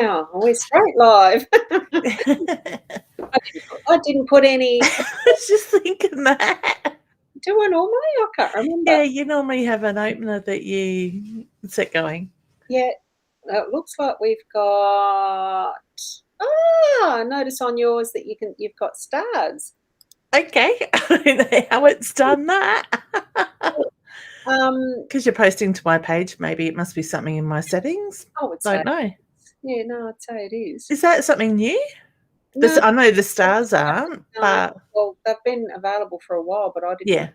now. We're straight live. I didn't put any I was just thinking that. do I normally? I can't remember. Yeah, you normally have an opener that you set going. Yeah, it looks like we've got notice on yours that you've got stars. Okay, I don't know how it's done that. Um, Because you're posting to my page, maybe it must be something in my settings. I would say Don't know. yeah, no, I'd say it is. Is that something new? This No, I know the stars aren't, no. but Well, they've been available for a while, but yeah.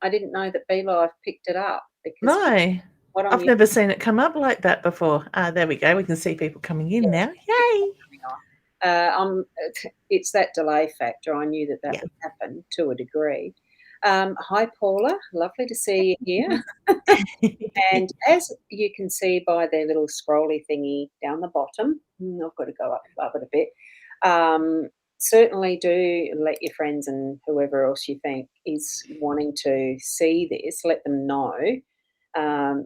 I didn't know that BeLive picked it up because No, what I'm I've never seen it come up like that before. There we go. We can see people coming in now. Yay! coming on. It's that delay factor. I knew that Yeah. would happen to a degree. Hi, Paula. Lovely to see you here. And as you can see by the little scrolly thingy down the bottom, I've got to go up it a bit. Certainly do let your friends and whoever else you think is wanting to see this, let them know.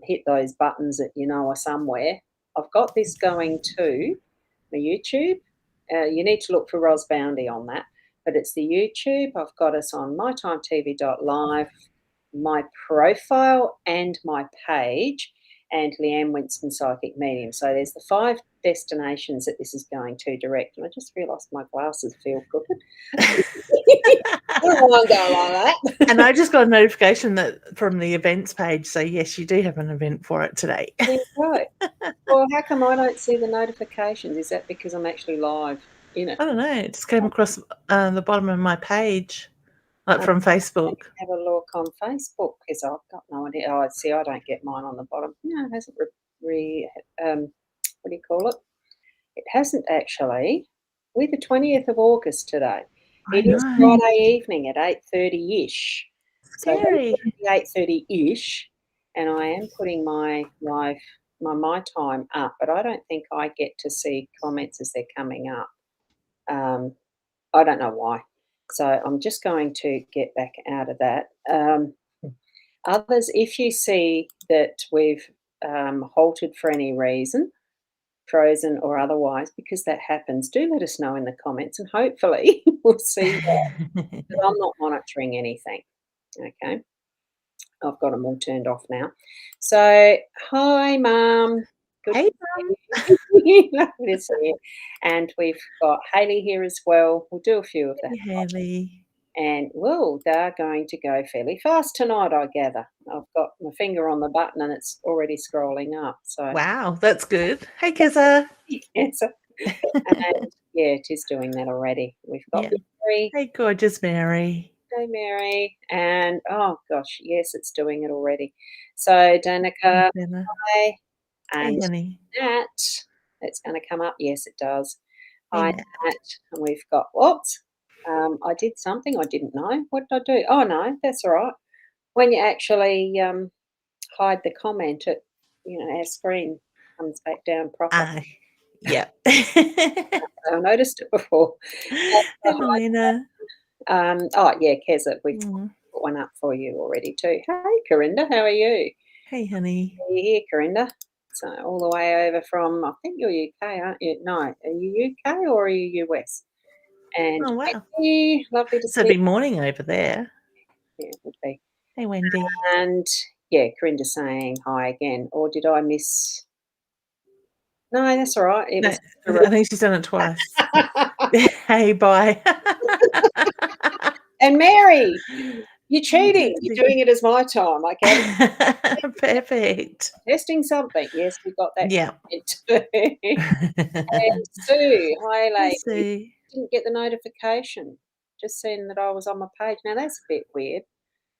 Hit those buttons that you know are somewhere. I've got this going to the YouTube. You need to look for Ros Boundy on that, but it's the YouTube. I've got us on mytimetv.live, my profile and my page, and Leanne Winston Psychic Medium. So there's the 5 destinations that this is going to direct. And I just realised my glasses feel crooked. I don't want to go like that. And I just got a notification that from the events page. So yes, you do have an event for it today. There you go. Well, how come I don't see the notifications? Is that because I'm actually live in it? I don't know. It just came across the bottom of my page, like from Facebook. Have a look on Facebook because I've got no idea. Oh, see, I don't get mine on the bottom. No, it hasn't what do you call it? It hasn't actually. We're the 20th of August today. I It is know. Friday evening at 8:30-ish. So Scary. 8:30-ish, and I am putting my my time up, but I don't think I get to see comments as they're coming up. I don't know why. So I'm just going to get back out of that. Others, if you see that we've halted for any reason, frozen or otherwise, because that happens, do let us know in the comments and hopefully we'll see that. But I'm not monitoring anything. Okay. I've got them all turned off now. So, hi, Mum. Good Hey, to see you. Lovely to see you. And we've got Hayley here as well. We'll do a few of that. Haley. And they're going to go fairly fast tonight, I gather. I've got my finger on the button and it's already scrolling up. So, Wow, that's good. Hey, Kizza. yes. And yeah, it is doing that already. We've got Yeah. Mary. Hey, gorgeous Mary. Hey, Mary. And oh gosh, yes, it's doing it already. So, Danica, Hey, hi. And honey. Nat, it's going to come up. Yes, it does. Hey, Hi, Nat. Nat. And we've got what? I did something I didn't know. What did I do? Oh, no, that's all right. When you actually hide the comment, our screen comes back down proper. Yeah. I noticed it before. Hey, Melina. Oh, yeah, Keza, we've Mm. put one up for you already too. Hey, Corinda, how are you? Hey, honey. Are you here, Corinda? So all the way over from, I think you're UK, aren't you? No, are you UK or are you US? And Oh, wow. Wendy, lovely to So it'd see be morning over there. you. Yeah, it would be. Hey, Wendy. And yeah, Corinda saying hi again. Or did I miss? No, that's all right. It No, was. I think she's done it twice. Hey, bye. And Mary, you're cheating. You're doing it as my time. I get it. Perfect. Testing something. Yes, we got that. Yeah. And Sue, hi, lady. See. Didn't get the notification. Just seeing that I was on my page. Now that's a bit weird.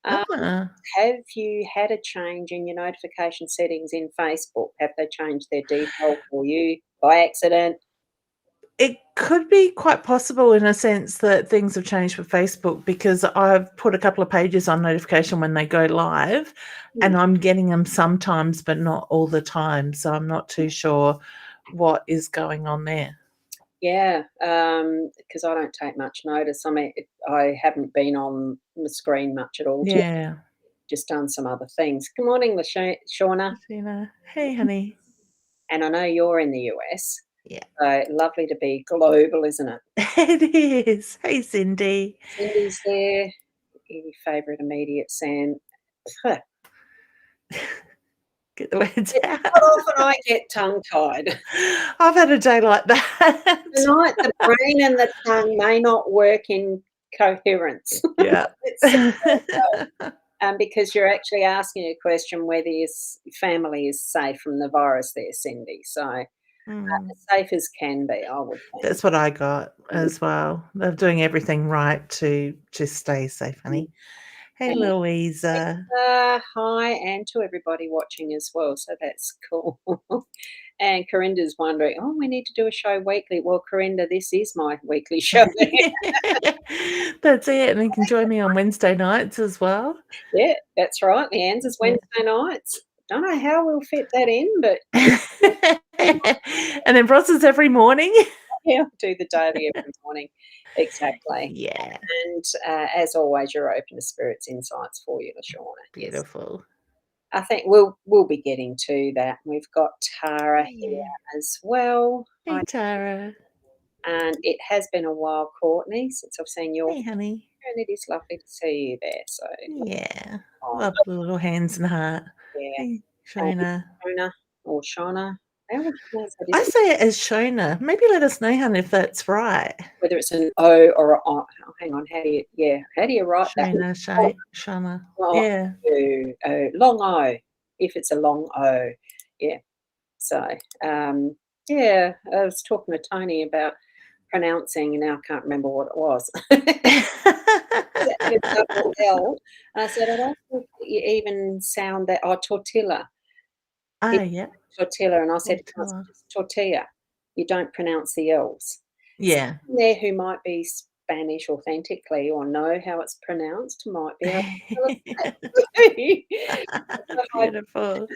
Ah. Have you had a change in your notification settings in Facebook? Have they changed their default for you by accident? It could be quite possible in a sense that things have changed for Facebook because I've put a couple of pages on notification when they go live and I'm getting them sometimes, but not all the time. So I'm not too sure what is going on there. Yeah, because I don't take much notice. I mean, I haven't been on the screen much at all. Yeah. Just done some other things. Good morning, Shauna. Tina. Hey, honey. And I know you're in the US. Yeah. So lovely to be global, isn't it? It is. Hey, Cindy. Cindy's there. Any favourite immediate San? Get the words out. Not often I get tongue-tied. I've had a day like that. Tonight, the brain and the tongue may not work in coherence. Yeah. It's because you're actually asking a question whether your family is safe from the virus there, Cindy. So as safe as can be, I would think. That's what I got as well. They're doing everything right to just stay safe, honey. Hey, And Louisa. hi, and to everybody watching as well. So that's cool. And Corinda's wondering, oh, we need to do a show weekly. Well, Corinda, this is my weekly show. That's it. And you can join me on Wednesday nights as well. Yeah, that's right. Leanne's is Wednesday nights. Don't know how we'll fit that in, but and then Ross's every morning. yeah, do the daily every morning. Exactly. Yeah. And as always, you're open to spirits' insights for you, LaShauna. Yes. Beautiful. I think we'll be getting to that. We've got Tara here as well. Hey, Tara. And it has been a while, Courtney, since I've seen your Hey, honey. and it is lovely to see you there. So Yeah. Love the little hands and heart. yeah. Hey, Shona. Shona or Shauna. How would you pronounce that? I say it as Shona. Maybe let us know, hon, if that's right. Whether it's an O or a O. Oh, hang on, how do you write that? Shona. Oh, Yeah. long O, if it's a long O. Yeah. So, yeah, I was talking to Tony about pronouncing, and now I can't remember what it was. A double L. And I said, I don't think you even sound that, tortilla. Yeah. Tortilla. And I said, it's just tortilla. You don't pronounce the L's. Yeah. Someone there who might be Spanish authentically or know how it's pronounced might be able to tell us. Beautiful.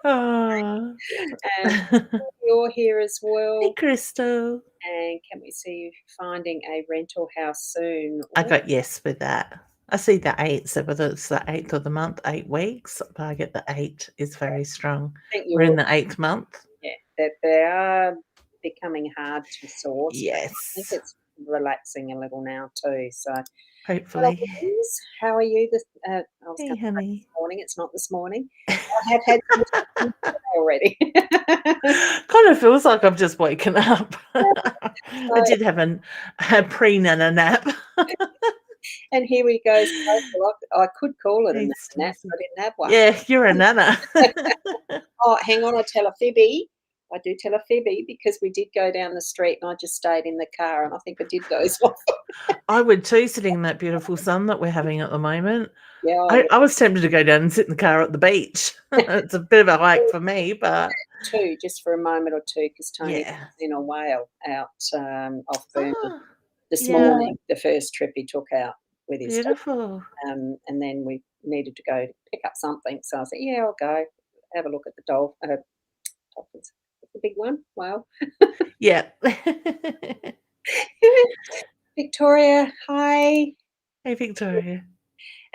Oh. And you're here as well. Hey, Crystal. And can we see you finding a rental house soon? I got yes with that. I see the 8, so whether it's the 8th of the month, 8 weeks, but I get the 8 is very strong. We're in the 8th month. Yeah, that they are becoming hard to source. Yes. I think it's relaxing a little now too. So hopefully. How are you I was hey, honey. This morning. It's not this morning. I have had some already. Kind of feels like I've just woken up. I did have a pre-nana nap. And here we go. I could call it a nap. I didn't have one. Yeah, you're a nana. Oh, hang on. I tell a fibby. I do tell a fibby because we did go down the street and I just stayed in the car and I think I did doze off. I would too, sitting in that beautiful sun that we're having at the moment. Yeah, I was tempted to go down and sit in the car at the beach. It's a bit of a hike for me, but just for a moment or two, because Tony was in a whale out off Burnley this morning. The first trip he took out with his beautiful. And then we needed to go to pick up something, so I said, "Yeah, I'll go have a look at the dolphins." The big one. Wow. Yeah. Victoria, hi. Hey, Victoria.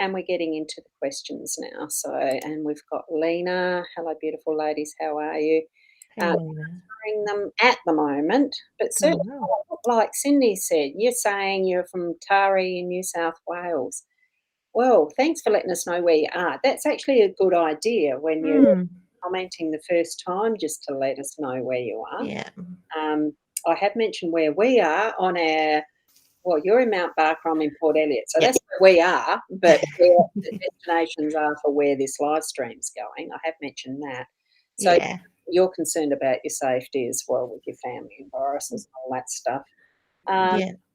And we're getting into the questions now. So, and we've got Lena. Hello, beautiful ladies. How are you? Answering them at the moment, but certainly, like Cindy said, you're saying you're from Taree in New South Wales. Well, thanks for letting us know where you are. That's actually a good idea when you're commenting the first time, just to let us know where you are. Yeah. I have mentioned where we are on our. Well, you're in Mount Barker, I'm in Port Elliot, so that's where we are, but where the destinations are for where this live stream's going. I have mentioned that. So you're concerned about your safety as well with your family and viruses and all that stuff.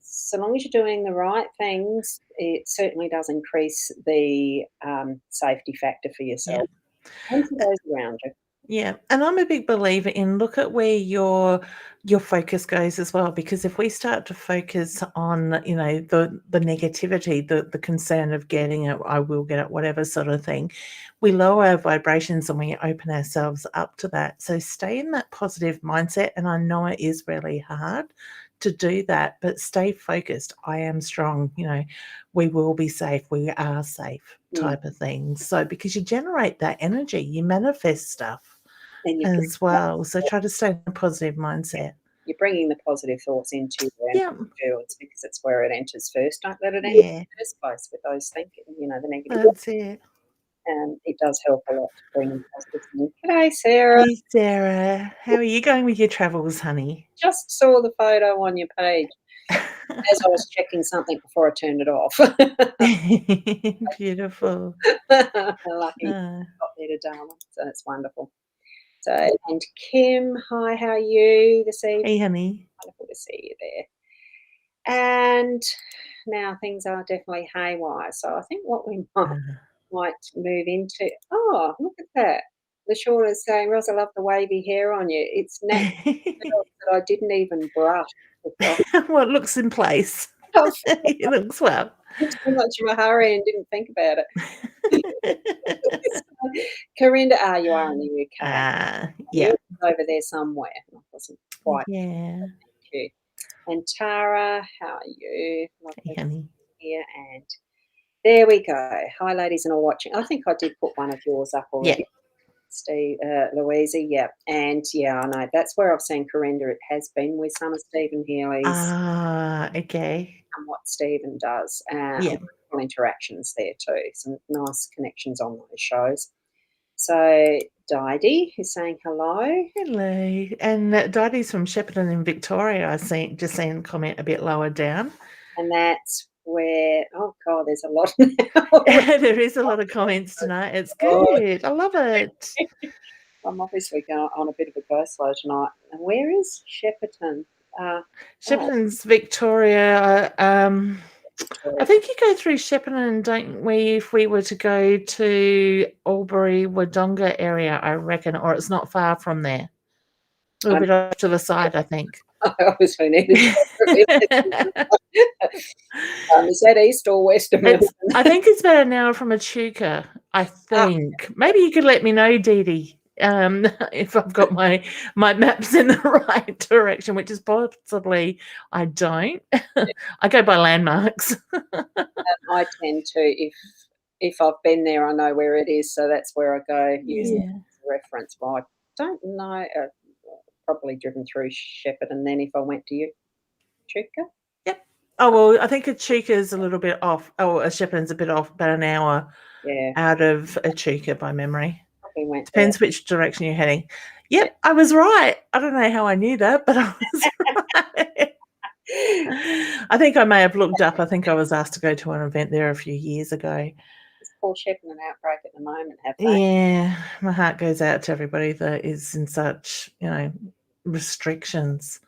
So long as you're doing the right things, it certainly does increase the safety factor for yourself and for those around you. Yeah, and I'm a big believer in look at where your focus goes as well, because if we start to focus on, the negativity, the concern of getting it, I will get it, whatever sort of thing, we lower our vibrations and we open ourselves up to that. So stay in that positive mindset, and I know it is really hard to do that, but stay focused. I am strong, we will be safe, we are safe type of thing. So because you generate that energy, you manifest stuff. And you as well. So try to stay in a positive mindset. you're bringing the positive thoughts into your Yeah. fields because it's where it enters first. Don't let it enter Yeah. in the first place with those thinking, the negative. That's it. And it does help a lot to bring positive things. G'day, Sarah. Hey, Sarah. How are you going with your travels, honey? Just saw the photo on your page as I was checking something before I turned it off. Beautiful. Lucky got there to Darwin, so it's wonderful. So, and Kim, hi, how are you this evening? Hey, honey. Wonderful to see you there. And now things are definitely haywire. So I think what we might move into. Oh, look at that. LaShawn is saying, Ros, I love the wavy hair on you. It's natural that I didn't even brush. Well, it looks in place. It looks well. Too much of a hurry and didn't think about it. Corinda, you are in the UK. Yeah. Over there somewhere. I wasn't quite. Yeah. Thank you. And Tara, how are you? Hey, honey. Here and there we go. Hi, ladies, and all watching. I think I did put one of yours up already. Yeah. Steve, Louisa, yeah. And yeah, I know. That's where I've seen Corinda. It has been with some of Stephen Healy's Okay. and what Stephen does. Yeah. Interactions there too. Some nice connections on those shows. So Didi is saying hello. Hello. And Didi's from Shepparton in Victoria. I just seen a comment a bit lower down. And that's where, oh God, there's a lot now. There is a lot of comments tonight. It's good. I love it. I'm obviously going on a bit of a go slow tonight. And where is Shepparton? Shepparton's Victoria. I think you go through Shepparton, don't we, if we were to go to Albury, Wodonga area, I reckon, or it's not far from there. A little bit off to the side, I think. I obviously need to is that east or west of Melbourne? I think it's about an hour from Echuca, I think. Maybe you could let me know, Didi, if I've got my maps in the right direction, which is possibly I don't. I go by landmarks. I tend to, if I've been there, I know where it is, so that's where I go using as a reference. Well, I don't know. Probably driven through Shepparton then if I went to Echuca. Yep. Oh, well, I think Echuca is a little bit off. Oh, Shepparton's a bit off, about an hour out of Echuca by memory. Depends which direction you're heading. Yep, I was right. I don't know how I knew that, but I was right. I think I may have looked up. I think I was asked to go to an event there a few years ago. It's Paul Shepparton outbreak at the moment, have they? Yeah, my heart goes out to everybody that is in such, restrictions.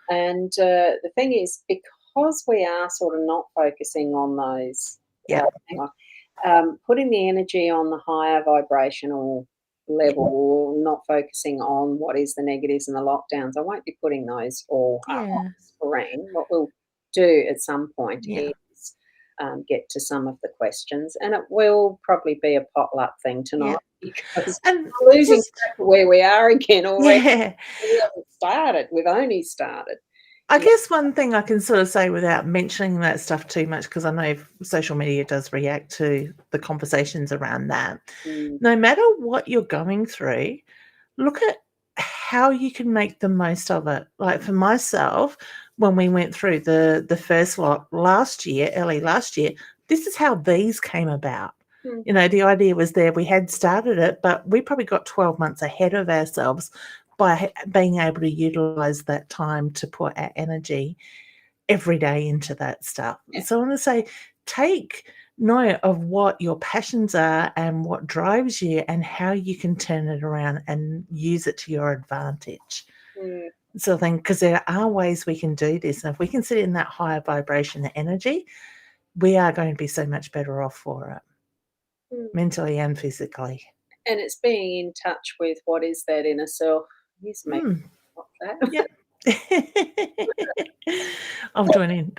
And the thing is, because we are sort of not focusing on those, putting the energy on the higher vibrational level, not focusing on what is the negatives and the lockdowns, I won't be putting those all up on the screen. What we'll do at some point is get to some of the questions, and it will probably be a potluck thing tonight because we're losing track of where we are again already. We haven't started. We've only started. I guess one thing I can sort of say without mentioning that stuff too much, because I know social media does react to the conversations around that. No matter what you're going through, look at how you can make the most of it. Like for myself, when we went through the first lot early last year, this is how these came about. The idea was there. We had started it, but we probably got 12 months ahead of ourselves by being able to utilize that time to put our energy every day into that stuff. So I want to say, take note of what your passions are and what drives you and how you can turn it around and use it to your advantage. So I think, because there are ways we can do this. And if we can sit in that higher vibration energy, we are going to be so much better off for it, mentally and physically. And it's being in touch with what is that inner self. Here's me. What's that? Yep. I'll join in.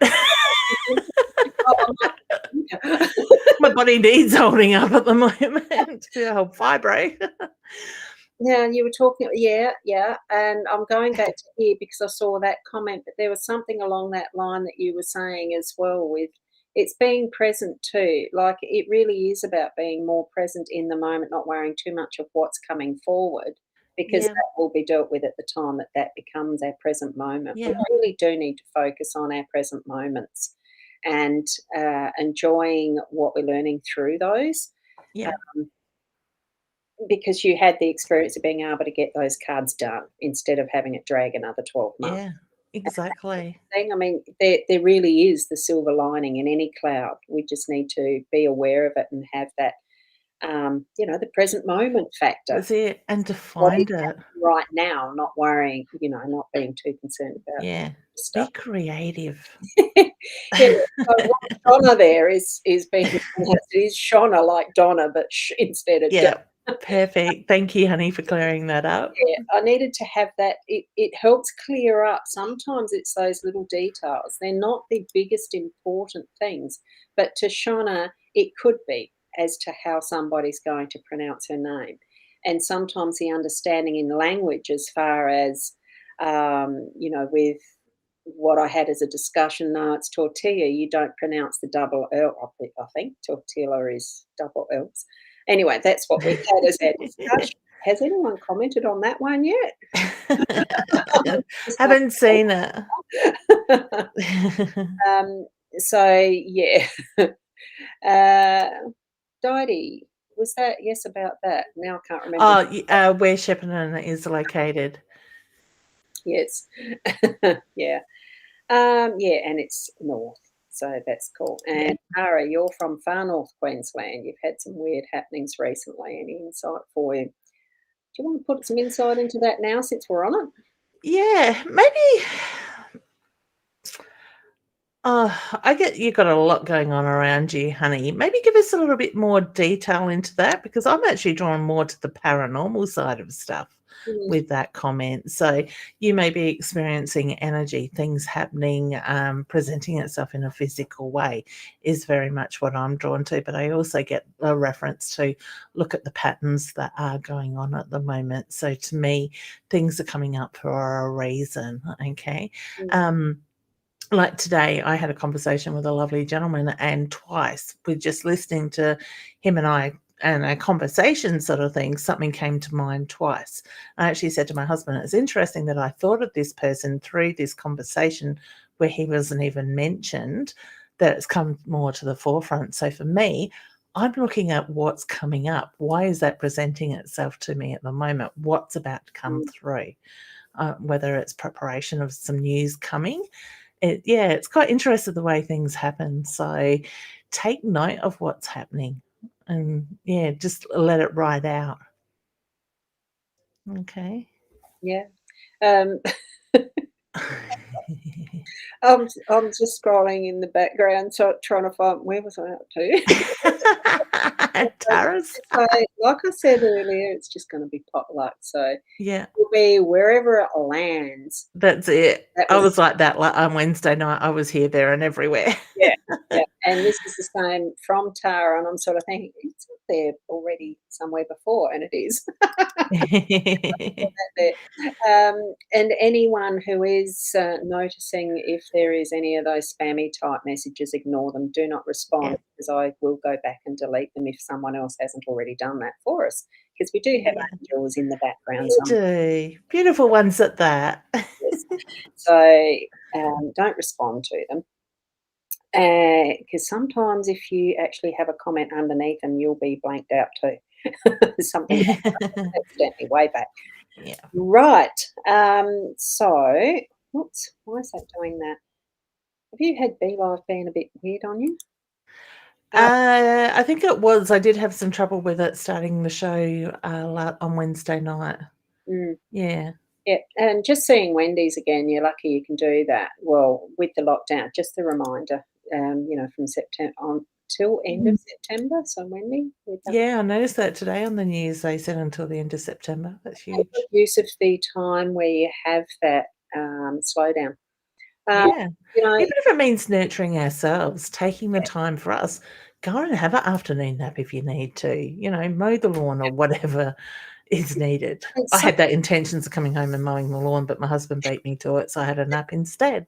My body needs holding up at the moment to help vibrate. Yeah, you were talking, and I'm going back to here because I saw that comment, but there was something along that line that you were saying as well with it's being present too. Like it really is about being more present in the moment, not worrying too much of what's coming forward. because Yeah. that will be dealt with at the time that becomes our present moment. We Yeah. really do need to focus on our present moments and enjoying what we're learning through those. Yeah. Because you had the experience of being able to get those cards done instead of having it drag another 12 months. Yeah. Exactly. I mean, there really is the silver lining in any cloud. We just need to be aware of it and have that, the present moment factor. That's it. And to What is find it. happening right now, not worrying, not being too concerned about Yeah. Be stuff. creative. Yeah, so what Donna there is being pronounced, it is Shona like Donna, but instead of Yeah. Perfect. Thank you, honey, for clearing that up. Yeah, I needed to have that. It helps clear up. Sometimes it's those little details. They're not the biggest important things, but to Shona, it could be as to how somebody's going to pronounce her name. And sometimes the understanding in language, as far as, with what I had as a discussion, no, it's tortilla. You don't pronounce the double L. I think tortilla is double L's. Anyway, that's what we had as our discussion. Has anyone commented on that one yet? Just Haven't seen it. um, so yeah. Didi, was that yes about that? Now I can't remember. Where Shepparton is located. Yes. Yeah. Yeah, and it's north, so that's cool. Yeah. And Tara, you're from far north Queensland. You've had some weird happenings recently. Any insight for you? Do you want to put some insight into that now since we're on it? Yeah, maybe. I get you've got a lot going on around you, honey. Maybe give us a little bit more detail into that, because I'm actually drawn more to the paranormal side of stuff with that comment. So you may be experiencing energy, things happening, presenting itself in a physical way is very much what I'm drawn to. But I also get a reference to look at the patterns that are going on at the moment. So to me, things are coming up for a reason. Okay. Like today, I had a conversation with a lovely gentleman, and twice with just listening to him and I and a conversation sort of thing, something came to mind twice. I actually said to my husband, it's interesting that I thought of this person through this conversation where he wasn't even mentioned, that it's come more to the forefront. So for me, I'm looking at what's coming up. Why is that presenting itself to me at the moment? What's about to come through? Whether it's preparation of some news coming. It's quite interesting the way things happen. So take note of what's happening and just let it ride out. Okay. Yeah. I'm just scrolling in the background, so trying to find where was I up to? Taras. So, like I said earlier, it's just going to be potluck. So Yeah, it'll be wherever it lands. that's it. That I was was like that on Wednesday night. I was here, there, and everywhere. yeah, yeah. And this is the same from Tara, and I'm sort of thinking it's up there already somewhere before, and it is. There. And anyone who is noticing if there is any of those spammy type messages, ignore them. Do not respond, Yeah. because I will go back and delete them if someone else hasn't already done that for us. Because we do have Yeah. angels in the background. You do. Beautiful ones at that. Yes. So don't respond to them. Because sometimes if you actually have a comment underneath them, you'll be blanked out too. Something accidentally way back. Yeah. Right. So, whoops, why is that doing that? Have you had BeLive being a bit weird on you? I think it was. I did have some trouble with it starting the show on Wednesday night. Yeah. Yeah, and just seeing Wendy's again, you're lucky you can do that. Well, with the lockdown, just the reminder, from September on till end of September. So Wendy, Yeah, I noticed that today on the news. They said until the end of September. That's huge. make use of the time where you have that slowdown. Yeah. You know, Even if it means nurturing ourselves, taking the time for us, go and have an afternoon nap if you need to, mow the lawn or whatever is needed. it's I had that intentions of coming home and mowing the lawn, but my husband beat me to it, so I had a nap instead.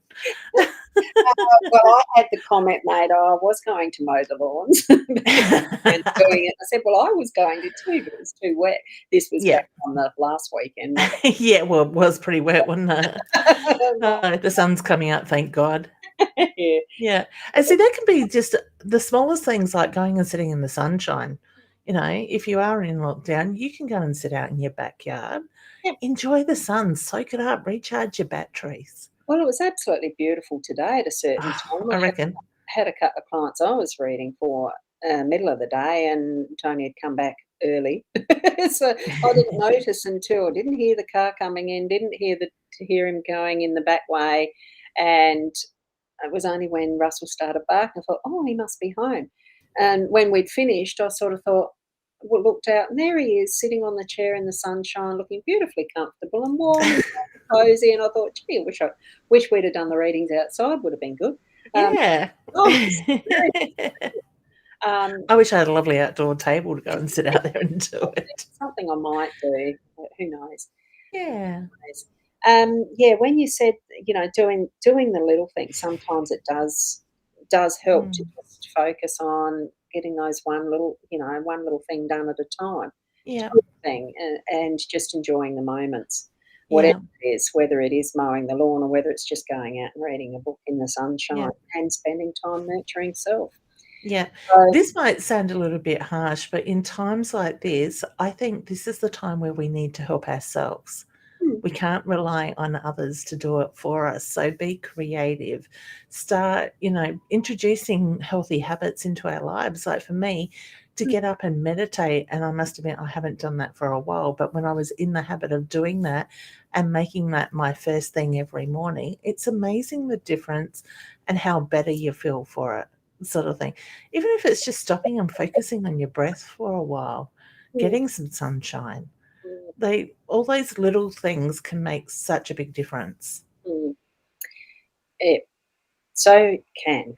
Well, I had the comment made, "Oh, I was going to mow the lawns," and doing it. I said, "Well, I was going to too, but it was too wet." This was Yeah. back on the last weekend, not Yeah, well, it was pretty wet, wasn't it? the Oh, the sun's coming up, thank God. yeah. Yeah, and see, that can be just the smallest things like going and sitting in the sunshine. You know, if you are in lockdown, you can go and sit out in your backyard, Yep. enjoy the sun, soak it up, recharge your batteries. Well, it was absolutely beautiful today at a certain Oh, time. I I reckon. had a couple of clients I was reading for, middle of the day, and Tony had come back early. So, I didn't notice until I didn't hear the car coming in, didn't hear him going in the back way, and it was only when Russell started barking, I thought, "Oh, he must be home." And when we'd finished, I sort of thought well, looked out, and there he is sitting on the chair in the sunshine, looking beautifully comfortable and warm and cozy, and I thought, "Gee, I wish we'd have done the readings outside, would have been good." Um, Yeah. oh, it's very um, I wish I had a lovely outdoor table to go and sit out there and do it. something I might do, but who knows? Yeah. Knows. Yeah, when you said, doing the little things, sometimes it does help to Mm. just focus on getting those one little thing done at a time. Yeah. Small thing, and just enjoying the moments, whatever Yeah. it is, whether it is mowing the lawn or whether it's just going out and reading a book in the sunshine Yeah. and spending time nurturing self. Yeah. So This might sound a little bit harsh, but in times like this, I think this is the time where we need to help ourselves. mm, We can't rely on others to do it for us. So be creative. Start, introducing healthy habits into our lives. Like for me, to mm, get up and meditate, and I must admit I haven't done that for a while, but when I was in the habit of doing that and making that my first thing every morning, it's amazing the difference and how better you feel for it, sort of thing. Even if it's just stopping and focusing on your breath for a while, mm, getting some sunshine, mm, they all those little things can make such a big difference. mm. It so can.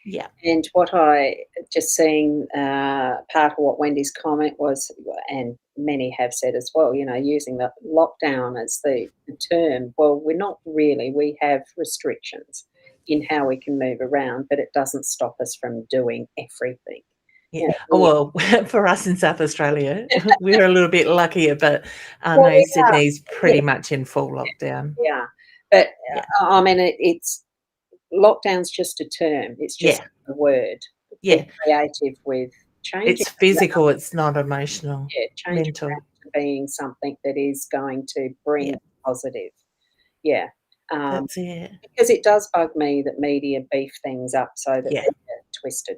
Yeah. And what I just seeing, part of what Wendy's comment was, and many have said as well, using the lockdown as the term. Well, we're not really. We have restrictions in how we can move around, but it doesn't stop us from doing everything. Yeah. You know, Oh, we, well, for us in South Australia, we're a little bit luckier, but I well, know we are, Sydney's yeah, pretty much in full lockdown. we are. But Yeah. I mean, it's lockdown's just a term. It's just Yeah. a word. Be Yeah. creative with changing. It's physical, it's not emotional, Yeah, change it mental. back to being something that is going to Yeah. bring positive. Yeah, That's it. because it does bug me that media beef things up so that they Yeah. get twisted,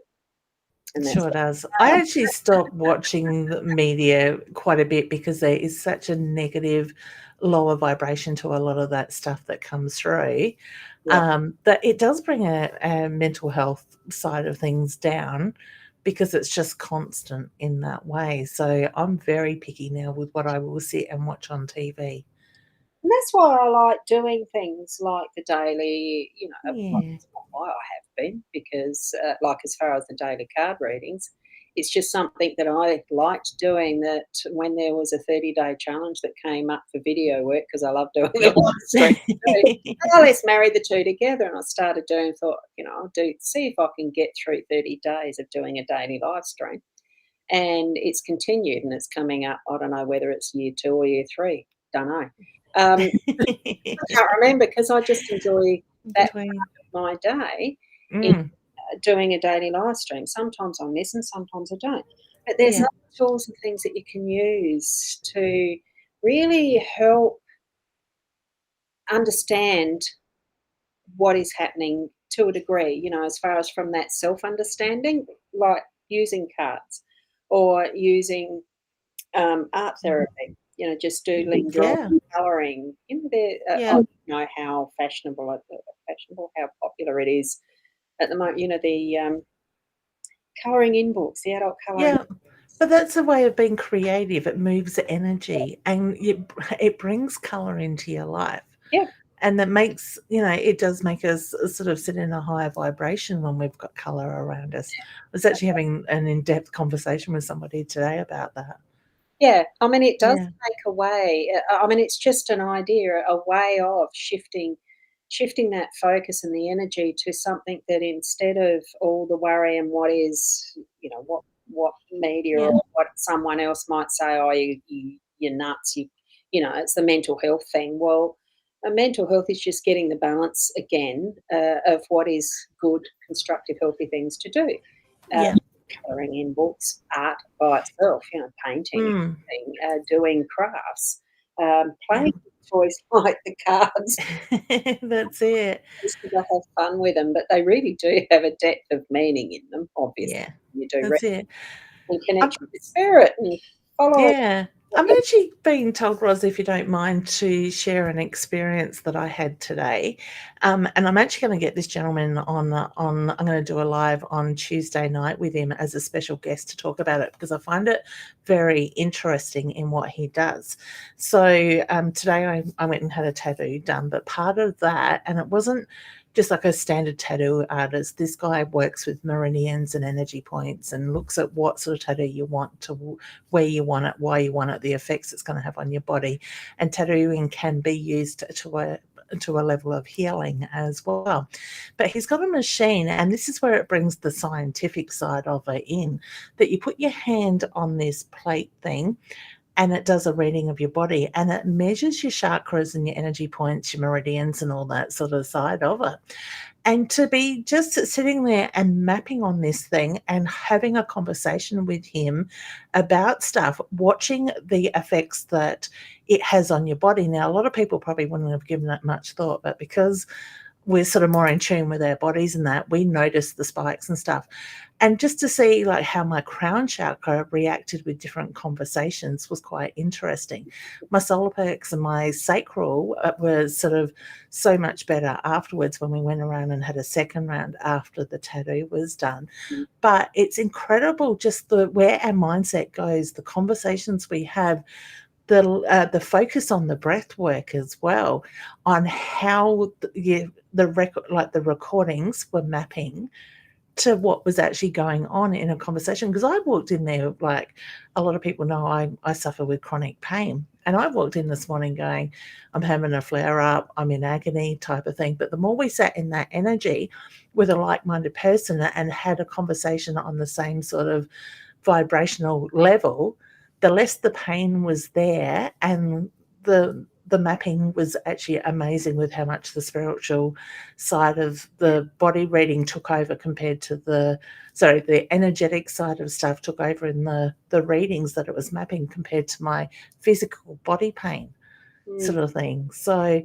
and It that's sure what does. I actually stopped watching the media quite a bit because there is such a negative, lower vibration to a lot of that stuff that comes through. yeah. That it does bring a mental health side of things down because it's just constant in that way. So I'm very picky now with what I will sit and watch on TV. And that's why I like doing things like the daily, well, Yeah. it's not why I have been, because, like, as far as the daily card readings, it's just something that I liked doing, that when there was a 30-day challenge that came up for video work, because I love doing the Yep. live stream too. Oh, let's marry the 2 together, and I started doing thought, I'll see if I can get through 30 days of doing a daily live stream, and it's continued, and it's coming up, I don't know whether it's year 2 or year 3, don't know. Um, I can't remember because I just enjoy that Between. part of my day in Mm, doing a daily live stream. Sometimes I listen, sometimes I don't. But there's yeah. other tools and things that you can use to really help understand what is happening to a degree, as far as from that self understanding, like using cards or using art Mhm. therapy, just doodling, Yeah. drawing, colouring. I Yeah. don't know how how popular it is at the moment. The colouring in books, the adult colouring. Yeah. But that's a way of being creative. It moves energy and it brings color into your life. Yeah, And that makes, it does make us sort of sit in a higher vibration when we've got color around us. I was actually having an in-depth conversation with somebody today about that. yeah. I mean, it does Yeah. take away. I mean, it's just an idea, a way of shifting. shifting that focus and the energy to something that, instead of all the worry and what is, what media Yeah. or what someone else might say, oh, you're nuts, it's the mental health thing. Well, mental health is just getting the balance again of what is good, constructive, healthy things to do. Yeah. Colouring in books, art by itself, painting, Mm. doing crafts, Yeah. playing toys like the cards, That's it. just because I have fun with them, but they really do have a depth of meaning in them, obviously. Yeah. You do That's it. and I'm connection with spirit and follow Yeah. what I'm you. actually being told, Ros, if you don't mind, to share an experience that I had today. And I'm actually going to get this gentleman on. I'm going to do a live on Tuesday night with him as a special guest to talk about it, because I find it very interesting in what he does. So today I went and had a tattoo done, but part of that, and it wasn't just like a standard tattoo artist. This guy works with meridians and energy points and looks at what sort of tattoo you want, to where you want it, why you want it, the effects it's going to have on your body. And tattooing can be used to a level of healing as well. But he's got a machine, and this is where it brings the scientific side of it in, that you put your hand on this plate thing, and it does a reading of your body, and it measures your chakras and your energy points, your meridians, and all that sort of side of it. And to be just sitting there and mapping on this thing and having a conversation with him about stuff, watching the effects that it has on your body. Now, a lot of people probably wouldn't have given it much thought, but because we're sort of more in tune with our bodies and that, we notice the spikes and stuff. And just to see like how my crown chakra reacted with different conversations was quite interesting. My solar plexus and my sacral were sort of so much better afterwards when we went around and had a second round after the tattoo was done. But it's incredible just where our mindset goes, the conversations we have, the focus on the breath work as well, on how the recordings were mapping to what was actually going on in a conversation. Because I walked in there, like a lot of people know, I suffer with chronic pain. And I walked in this morning going, I'm having a flare up, I'm in agony type of thing. But the more we sat in that energy with a like-minded person and had a conversation on the same sort of vibrational level, the less the pain was there, and the mapping was actually amazing with how much the spiritual side of the body reading took over compared to the energetic side of stuff took over in the readings that it was mapping compared to my physical body pain sort of thing. So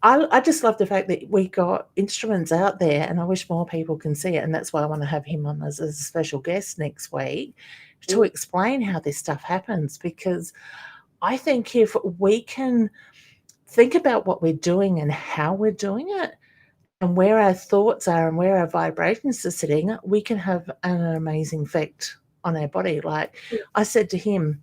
I just love the fact that we got instruments out there, and I wish more people can see it. And that's why I want to have him on as a special guest next week to explain how this stuff happens, because I think if we can think about what we're doing and how we're doing it and where our thoughts are and where our vibrations are sitting, we can have an amazing effect on our body. Like I said to him,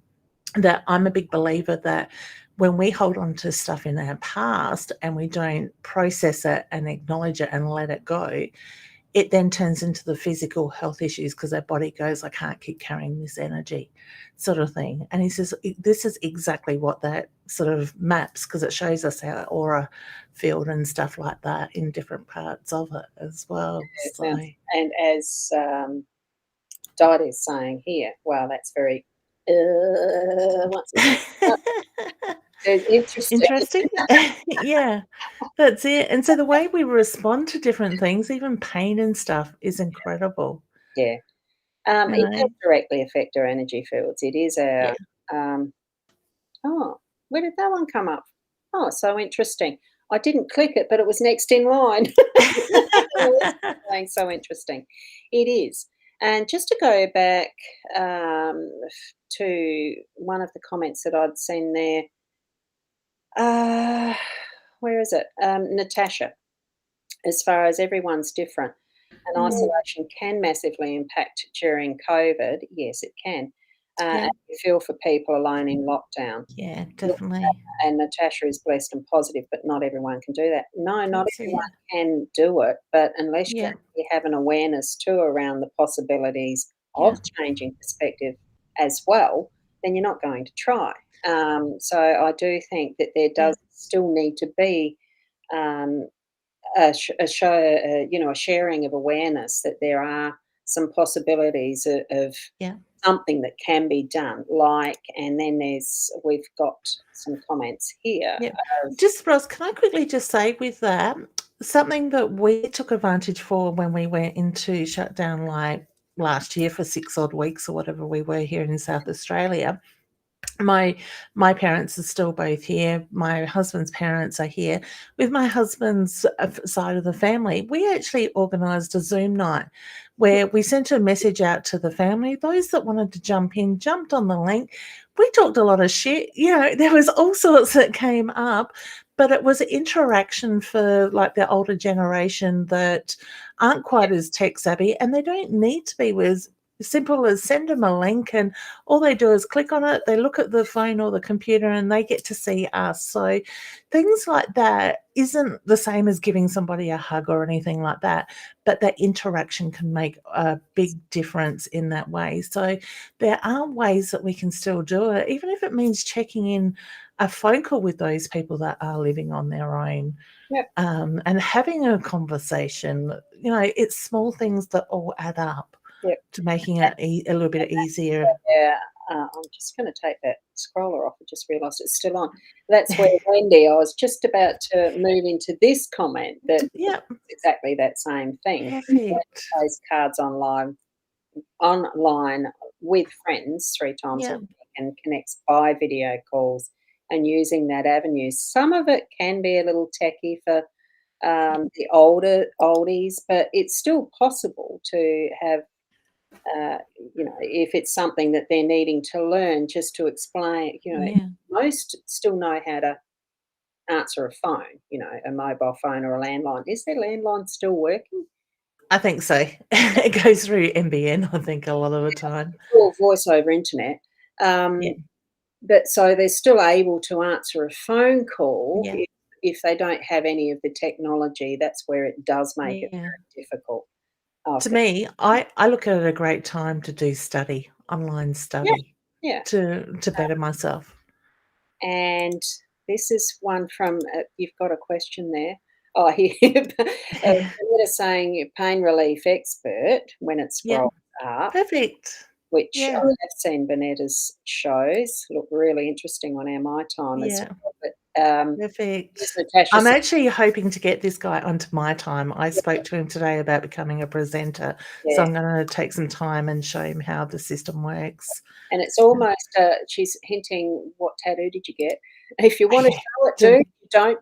that I'm a big believer that when we hold on to stuff in our past and we don't process it and acknowledge it and let it go, it then turns into the physical health issues, because our body goes, I can't keep carrying this energy sort of thing. And he says, this is exactly what that sort of maps, because it shows us our aura field and stuff like that in different parts of it as well. Yeah, and as Dot is saying here, wow, that's very once interesting. Interesting. Yeah, that's it. And so the way we respond to different things, even pain and stuff, is incredible. Yeah. You It know? does directly affect our energy fields. It is Yeah. our oh, where did that one come up? Oh, so interesting. I didn't click it, but it was next in line. So interesting. It is. And just to go back to one of the comments that I'd seen there, uh, where is it? Natasha, as far as everyone's different, and isolation can massively impact during COVID. Yes, it can. Yeah. And you feel for people alone in lockdown. Yeah, Look, definitely. and Natasha is blessed and positive, but not everyone can do that. No, not That's everyone it. can do it, but unless Yeah. you have an awareness too around the possibilities Yeah. of changing perspective as well, then you're not going to try. So I do think that there Yeah. does still need to be a sharing of awareness that there are some possibilities of Yeah. something that can be done, and then we've got some comments here Yeah. of Just Ross, can I quickly just say with that, something that we took advantage for when we went into shutdown like last year for 6 odd weeks or whatever we were here in South Australia. My parents are still both here. My husband's parents are here. With my husband's side of the family, we actually organised a Zoom night where we sent a message out to the family. Those that wanted to jump in jumped on the link. We talked a lot of shit. There was all sorts that came up, but it was interaction for like the older generation that aren't quite as tech savvy, and they don't need to be. With simple as send them a link, and all they do is click on it, they look at the phone or the computer, and they get to see us. So things like that isn't the same as giving somebody a hug or anything like that, but that interaction can make a big difference in that way. So there are ways that we can still do it, even if it means checking in a phone call with those people that are living on their own. Yep. And having a conversation. It's small things that all add up Yep. to making it a little bit easier. Yeah, I'm just going to take that scroller off. I just realised it's still on. That's where Wendy. I was just about to move into this comment that Yep. it's exactly that same thing. Perfect. Plays cards online with friends 3 times a Yeah. week and connects by video calls and using that avenue. Some of it can be a little techy for the oldies, but it's still possible to have if it's something that they're needing to learn, just to explain, Yeah. most still know how to answer a phone, a mobile phone or a landline. Is their landline still working? I think so. It goes through NBN, I think, a lot of the time. Or voice over internet. Yeah. But so they're still able to answer a phone call Yeah. if they don't have any of the technology. That's where it does make it Yeah. very difficult. To After, me, I look at it a great time to do online yeah, study yeah. to better myself. And this is one from you've got a question there. Oh, here, Benetta saying pain relief expert when it Yeah. scrolls up, Perfect. which I Yeah. have seen Benetta's shows look really interesting on our My Time as Yeah. well. But Perfect. there's Natasha I'm saying, actually hoping to get this guy onto my time. I spoke to him today about becoming a presenter, so yeah, I'm going to take some time and show him how the system works. and it's almost she's hinting, what tattoo did you get? If you want to Yeah. show it, do. Don't.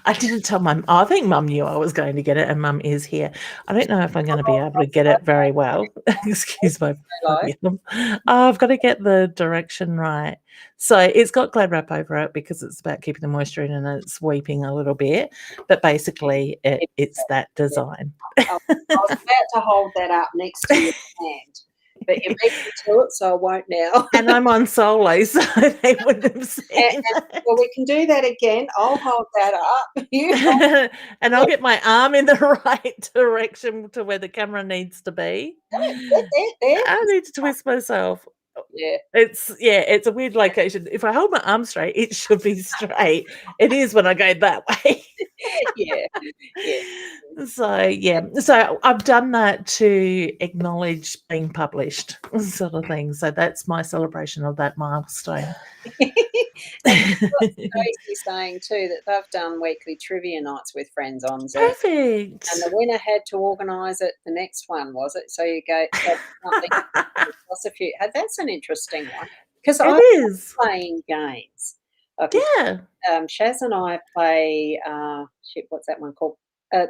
I didn't tell Mum. I think Mum knew I was going to get it, and Mum is here. I don't know if I'm going to be able to get it very well. Excuse my Hello. I've got to get the direction right. So it's got glad wrap over it because it's about keeping the moisture in and it's weeping a little bit. But basically, it's that design. I was about to hold that up next to your hand, but you beat me to it, so I won't now. And I'm on solo, so they wouldn't have seen that. Well, we can do that again. I'll hold that up. You hold And I'll get my arm in the right direction to where the camera needs to be. it there. I need to twist myself. Yeah. It's a weird location. If I hold my arm straight, it should be straight. It is when I go that way. Yeah. Yeah. So I've done that to acknowledge being published, sort of thing. So that's my celebration of that milestone. And Tracy's saying too that they've done weekly trivia nights with friends on Zoom. Perfect. And the winner had to organise it the next one, was it? So you go something plus a few. That's an interesting one. Because I It is. playing games. Like Yeah. Shaz and I play what's that one called?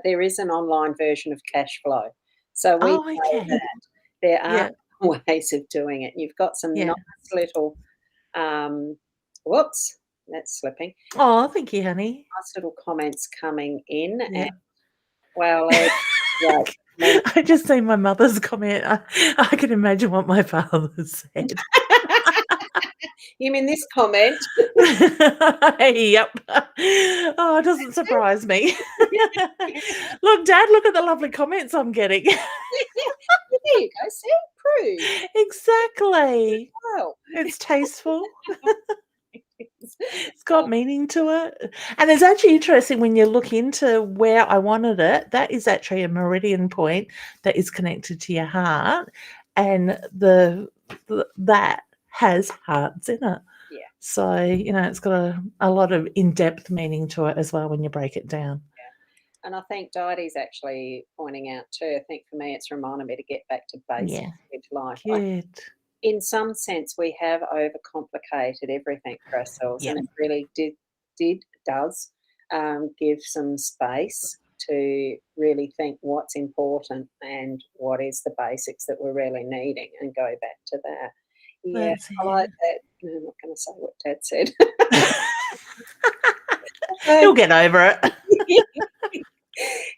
There is an online version of Cash Flow. So we Oh, play okay. that. There are Yeah. ways of doing it. You've got some Yeah. nice little whoops, that's slipping. Oh, thank you, honey. Nice little comments coming in. Yeah. And well, I just seen my mother's comment. I can imagine what my father said. you mean this comment? Yep. Oh, it doesn't surprise me. Look, Dad, look at the lovely comments I'm getting. There you go. See, prove. Exactly. Well, It's tasteful. It's got meaning to it. And it's actually interesting when you look into where I wanted it, that is actually a meridian point that is connected to your heart, and that has hearts in it. Yeah. So, it's got a lot of in-depth meaning to it as well when you break it down. Yeah. And I think Dietie's actually pointing out too, I think for me it's reminded me to get back to basics Yeah. with life. Good. In some sense, we have overcomplicated everything for ourselves, Yep. and it really does give some space to really think what's important and what is the basics that we're really needing, and go back to that. Yeah, That's I like it. that. No, I'm not going to say what Dad said. You'll get over it.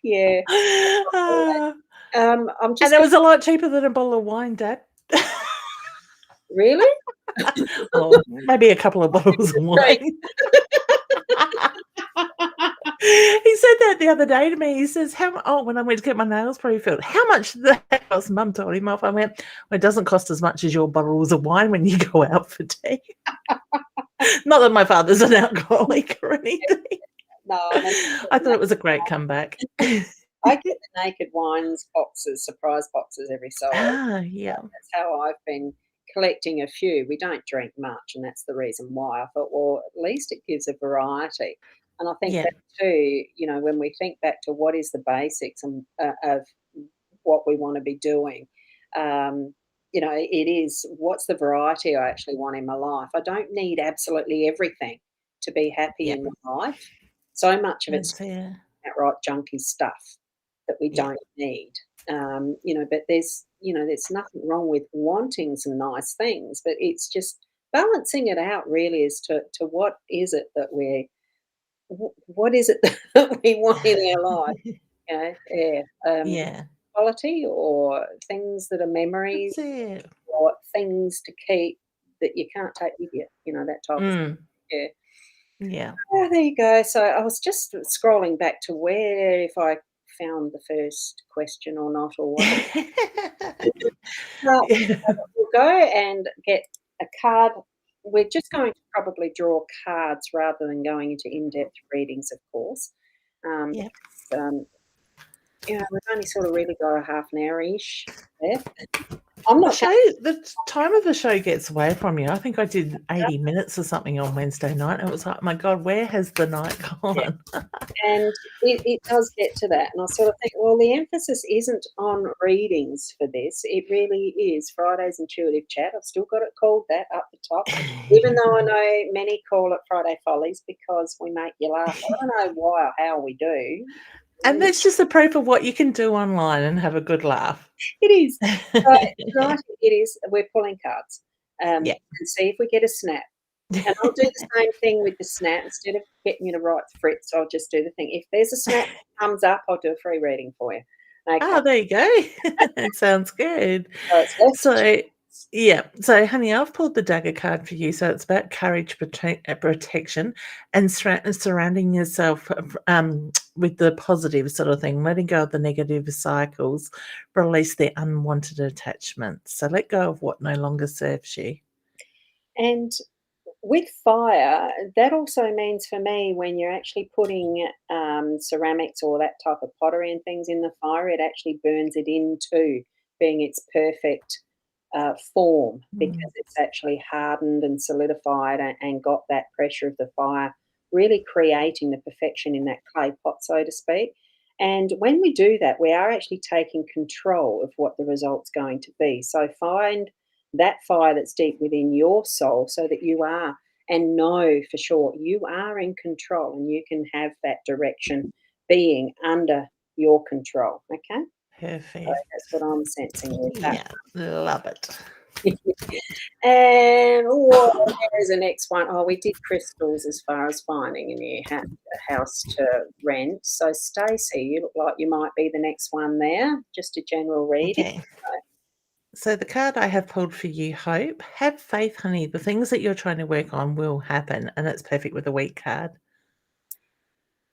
Yeah, Ah, I'm and just it was a lot cheaper than a bottle of wine, Dad. really. Oh, maybe a couple of bottles of Right. wine. He said that the other day to me. He says, when I went to get my nails pre-filled, how much did that cost? Mum told him off. I went, well, it doesn't cost as much as your bottles of wine when you go out for tea. Not that my father's an alcoholic or anything. No, I thought it was a great comeback. I get the Naked Wines boxes, surprise boxes every so often. Yeah. That's how I've been collecting a few. We don't drink much, and that's the reason why. I thought, well, at least it gives a variety. And I think Yeah. that too, when we think back to what is the basics and of what we want to be doing, it is what's the variety I actually want in my life. I don't need absolutely everything to be happy Yeah. in my life. So much of it's That's it. outright junky stuff that we Yeah. don't need. But there's nothing wrong with wanting some nice things, but it's just balancing it out really as to what is it that what is it that we want in our life, yeah. Yeah. Quality or things that are memories That's it. or things to keep that you can't take with you, that type of Mm. yeah. Yeah. Oh, there you go. So I was just scrolling back to where if I found the first question or not or what. Well, we'll go and get a card. We're just going to probably draw cards rather than going into in-depth readings, of course. Yeah. We've only sort of really got a half an hour-ish left. I'm not The time of the show gets away from you. I think I did 80 minutes or something on Wednesday night. It was like, my God, where has the night gone? and it does get to that. And I sort of think, well, the emphasis isn't on readings for this. It really is Friday's Intuitive Chat. I've still got it called that up the top, even though I know many call it Friday Follies because we make you laugh. I don't know why or how we do. And that's just a proof of what you can do online and have a good laugh. It is. So tonight it is. We're pulling cards Yeah. and see if we get a snap. And I'll do the same thing with the snap. Instead of getting you to write Fritz, I'll just do the thing. If there's a snap that comes up, I'll do a free reading for you. Okay. Oh, there you go. Sounds good. So it's left So, yeah. So, honey, I've pulled the dagger card for you. So it's about courage, protection, and surrounding yourself with the positive sort of thing, letting go of the negative cycles, release the unwanted attachments. So let go of what no longer serves you. And with fire, that also means for me when you're actually putting ceramics or that type of pottery and things in the fire, it actually burns it into being its perfect form because it's actually hardened and solidified and got that pressure of the fire, really creating the perfection in that clay pot, so to speak. And when we do that, we are actually taking control of what the result's going to be. So find that fire that's deep within your soul so that you are and know for sure you are in control and you can have that direction being under your control. Okay. Perfect. So that's what I'm sensing with that. Yeah, love it. And there is the next one. Oh, we did crystals as far as finding a new house to rent. So Stacey, you look like you might be the next one there. Just a general reading. Okay. So the card I have pulled for you, Hope. Have faith, honey. The things that you're trying to work on will happen, and it's perfect with the weak card.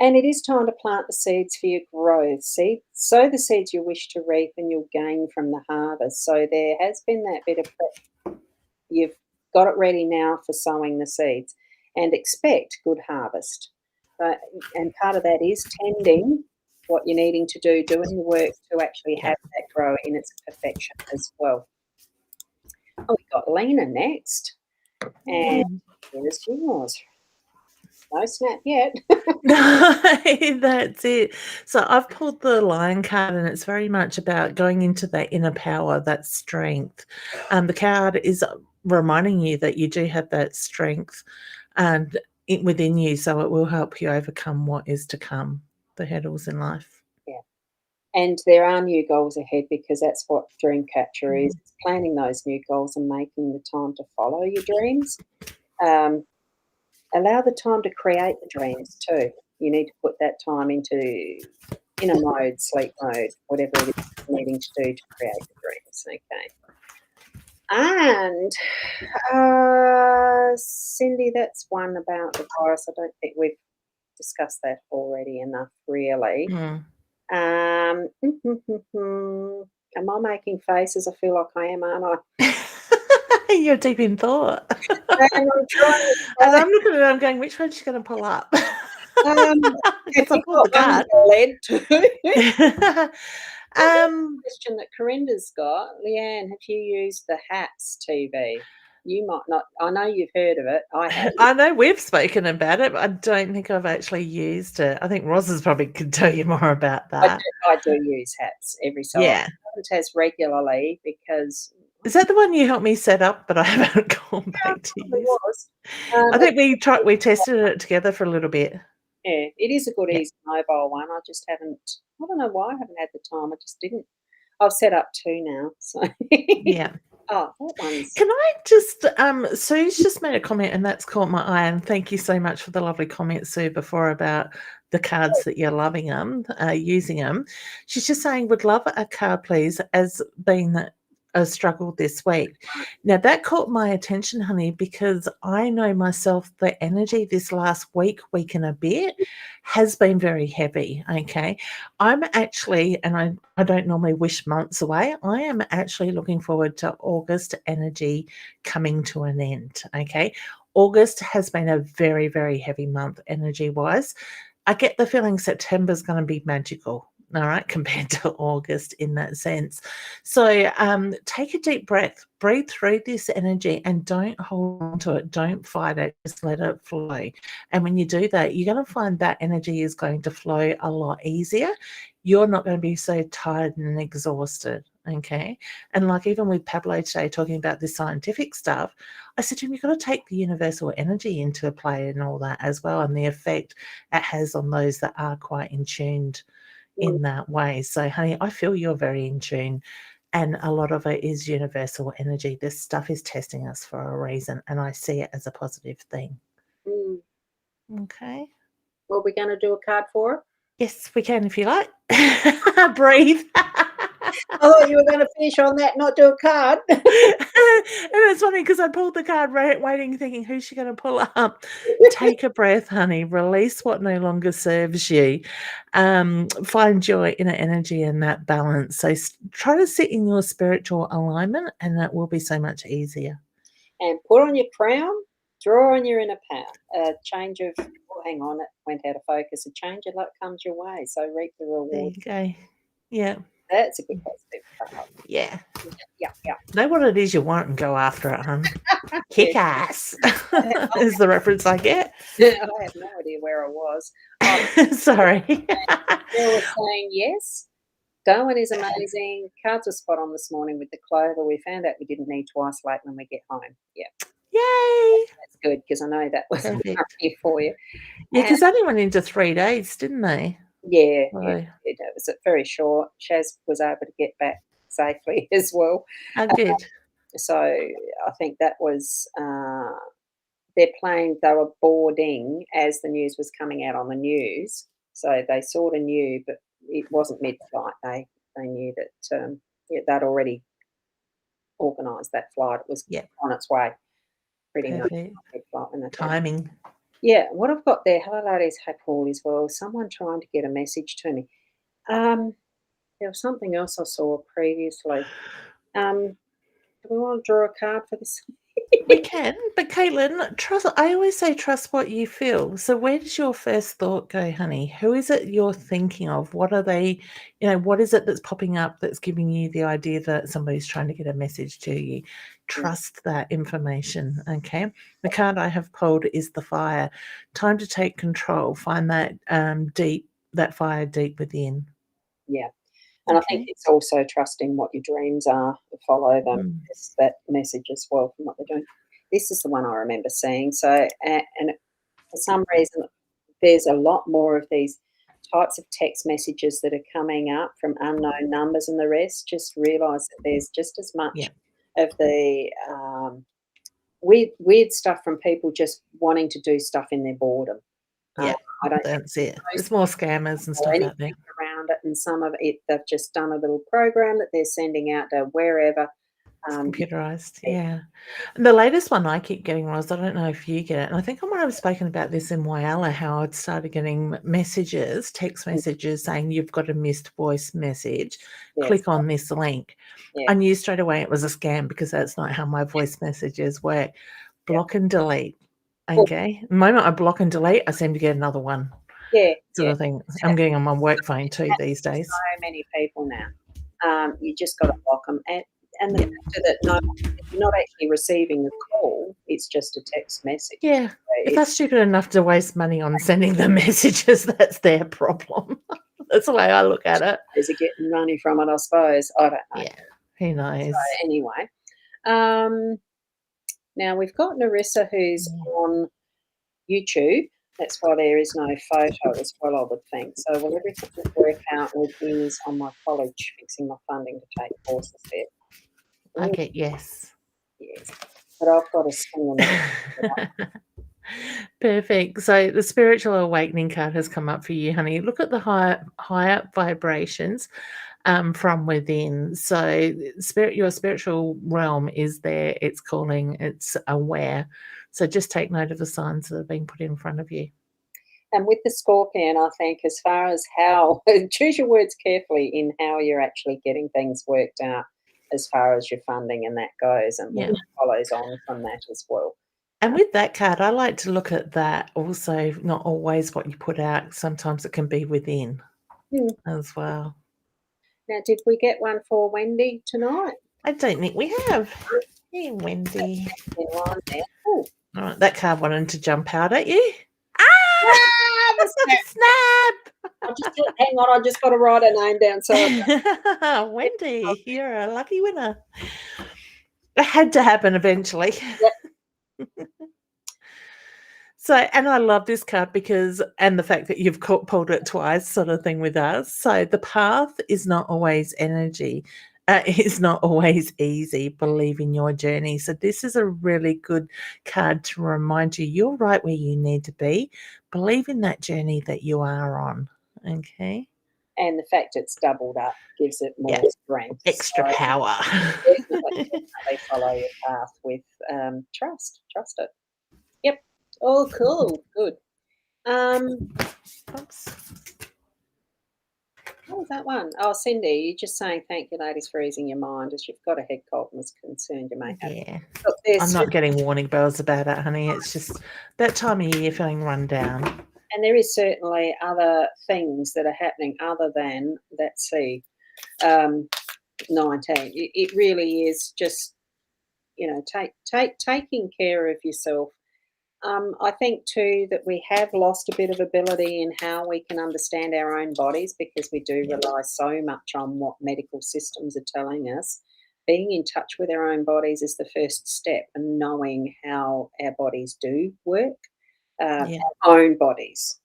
And it is time to plant the seeds for your growth. Sow the seeds you wish to reap and you'll gain from the harvest. So there has been that bit of prep. You've got it ready now for sowing the seeds. and expect good harvest. And part of that is tending what you're needing to do, doing the work to actually have that grow in its perfection as well. Oh, we've got Lena next. And here's yours. No snap yet. No, that's it. So I've pulled the Lion card, and it's very much about going into that inner power, that strength. The card is reminding you that you do have that strength and within you, so it will help you overcome what is to come, the hurdles in life. Yeah. And there are new goals ahead, because that's what Dreamcatcher is. It's planning those new goals and making the time to follow your dreams. Allow the time to create the dreams too. You need to put that time into inner mode, sleep mode, whatever it is you're needing to do to create the dreams. Okay. And Cindy, that's one about the virus. I don't think we've discussed that already enough, really. Am I making faces? I feel like I am, aren't I? You're deep in thought. And I'm trying and I'm looking at it, I'm going, which one's she going to pull up? If I pulled the card. Led to. Question that Corinda's got. Leanne, have you used the HATS TV? You might not. I know you've heard of it. I have. I know we've spoken about it, but I don't think I've actually used it. I think Ros probably could tell you more about that. I do use HATS every so often. I haven't as regularly because. Is that the one you helped me set up, but I haven't gone back to use? It was. I think we tested it together for a little bit. Yeah, it is a good, easy mobile one. I just haven't. I don't know why I haven't had the time. I just didn't. I've set up 2 now, so yeah. Oh, that one's. Can I just Sue's just made a comment, and that's caught my eye, and thank you so much for the lovely comment, Sue, before about the cards that you're loving them, using them. She's just saying, would love a card, please, as being a struggle this week. Now that caught my attention, honey, because I know myself the energy this last week and a bit has been very heavy. Okay. I'm actually, and I don't normally wish months away, I am actually looking forward to August energy coming to an end. Okay. August has been a very, very heavy month energy wise. I get the feeling September's going to be magical. All right, compared to August in that sense. So take a deep breath, breathe through this energy, and don't hold on to it. Don't fight it. Just let it flow. And when you do that, you're going to find that energy is going to flow a lot easier. You're not going to be so tired and exhausted. Okay. And like even with Pablo today talking about this scientific stuff, I said to him, you've got to take the universal energy into play and all that as well, and the effect it has on those that are quite in tuned in that way. So, honey, I feel you're very in tune, and a lot of it is universal energy. This stuff is testing us for a reason, and I see it as a positive thing. Okay. Well, we're going to do a card for her? Yes, we can if you like. Breathe. I thought you were going to finish on that, not do a card. And it's funny because I pulled the card waiting, thinking, who's she going to pull up? Take a breath, honey. Release what no longer serves you. Find your inner energy and that balance. So try to sit in your spiritual alignment, and that will be so much easier. And put on your crown, draw on your inner power. A change of, oh, hang on, it went out of focus. A change of luck comes your way. So reap the reward. There you go. Yeah. That's a good positive card. Yeah. Yeah. Know what it is you want and go after it, hon. Kick ass is the reference I get. I have no idea where I was. Sorry. They were saying yes. Darwin is amazing. Cards were spot on this morning with the clover. We found out we didn't need to isolate when we get home. Yeah. Yay. That's good, because I know that was happy for you. Yeah, because they only went into 3 days, didn't they? Yeah, it was very short. Shaz was able to get back safely as well. Oh, good. So I think that was their plane. They were boarding as the news was coming out on the news. So they sort of knew, but it wasn't mid-flight. They knew that they'd already organised that flight. It was on its way. Pretty much mid-flight when timing. Yeah, what I've got there, hello ladies, hey Paul as well. Someone trying to get a message to me. There was something else I saw previously. Do we want to draw a card for this? We can, but Caitlin, trust. I always say trust what you feel. So where does your first thought go, honey? Who is it you're thinking of? What are they, what is it that's popping up that's giving you the idea that somebody's trying to get a message to you? Trust that information, okay? The card I have pulled is the fire. Time to take control. Find that that fire deep within. Yeah. And I think it's also trusting what your dreams are, follow them. Mm. It's that message as well from what they're doing. This is the one I remember seeing. So, and for some reason, there's a lot more of these types of text messages that are coming up from unknown numbers and the rest. Just realise that there's just as much of the weird stuff from people just wanting to do stuff in their boredom. Yeah, I don't think that's it. There's more scammers and stuff out there. around it, and some of it they've just done a little program that they're sending out to wherever. It's computerized, yeah. And the latest one I keep getting, Ros, I don't know if you get it, and I think I might have spoken about this in Whyalla, how I'd started getting messages, text messages saying you've got a missed voice message. Yes. Click on this link. Yeah. I knew straight away it was a scam because that's not how my voice messages work. Block and delete. Okay. The moment I block and delete, I seem to get another one. Yeah. Sort of thing. I'm getting on my work phone too these days. So many people now. You just got to block them. And the fact that you're not actually receiving a call, it's just a text message. Yeah. So if they're stupid enough to waste money on sending them messages, that's their problem. That's the way I look at it. Is it getting money from it, I suppose? I don't know. Yeah. Who knows? So anyway. Now we've got Narissa who's on YouTube. That's why there is no photo as well, I would think. So will everything work out with is on my college, fixing my funding to take courses there? I get yes. Yes. But I've got a swing on that. Perfect. So the spiritual awakening card has come up for you, honey. Look at the higher vibrations from within. So your spiritual realm is there. It's calling. It's aware. So just take note of the signs that are being put in front of you. And with the Scorpion, I think as far as how, choose your words carefully in how you're actually getting things worked out as far as your funding and that goes, and what follows on from that as well. And with that card, I like to look at that also, not always what you put out. Sometimes it can be within as well. Now, did we get one for Wendy tonight? I don't think we have. Hey, Wendy. All right, that card wanted to jump out at you. The snap! Hang on, I just got to write her name down. So, Wendy, you're a lucky winner. It had to happen eventually. Yep. So, and I love this card because, and the fact that you've pulled it twice, sort of thing with us. So the path is not always energy. It's not always easy. Believe in your journey. So this is a really good card to remind you you're right where you need to be. Believe in that journey that you are on. Okay. And the fact it's doubled up gives it more strength. Extra power. Definitely follow your path with trust. Trust it. Yep. Oh, cool. Good. Oops. What was that one? Oh, Cindy, you're just saying thank you, ladies, for easing your mind as you've got a head cold and was concerned you may have. Yeah. Look, I'm not getting warning bells about it, honey. It's just that time of year feeling run down. And there is certainly other things that are happening other than that C19. It really is just, taking care of yourself. I think too that we have lost a bit of ability in how we can understand our own bodies because we do rely so much on what medical systems are telling us. Being in touch with our own bodies is the first step, and knowing how our bodies do work, our own bodies.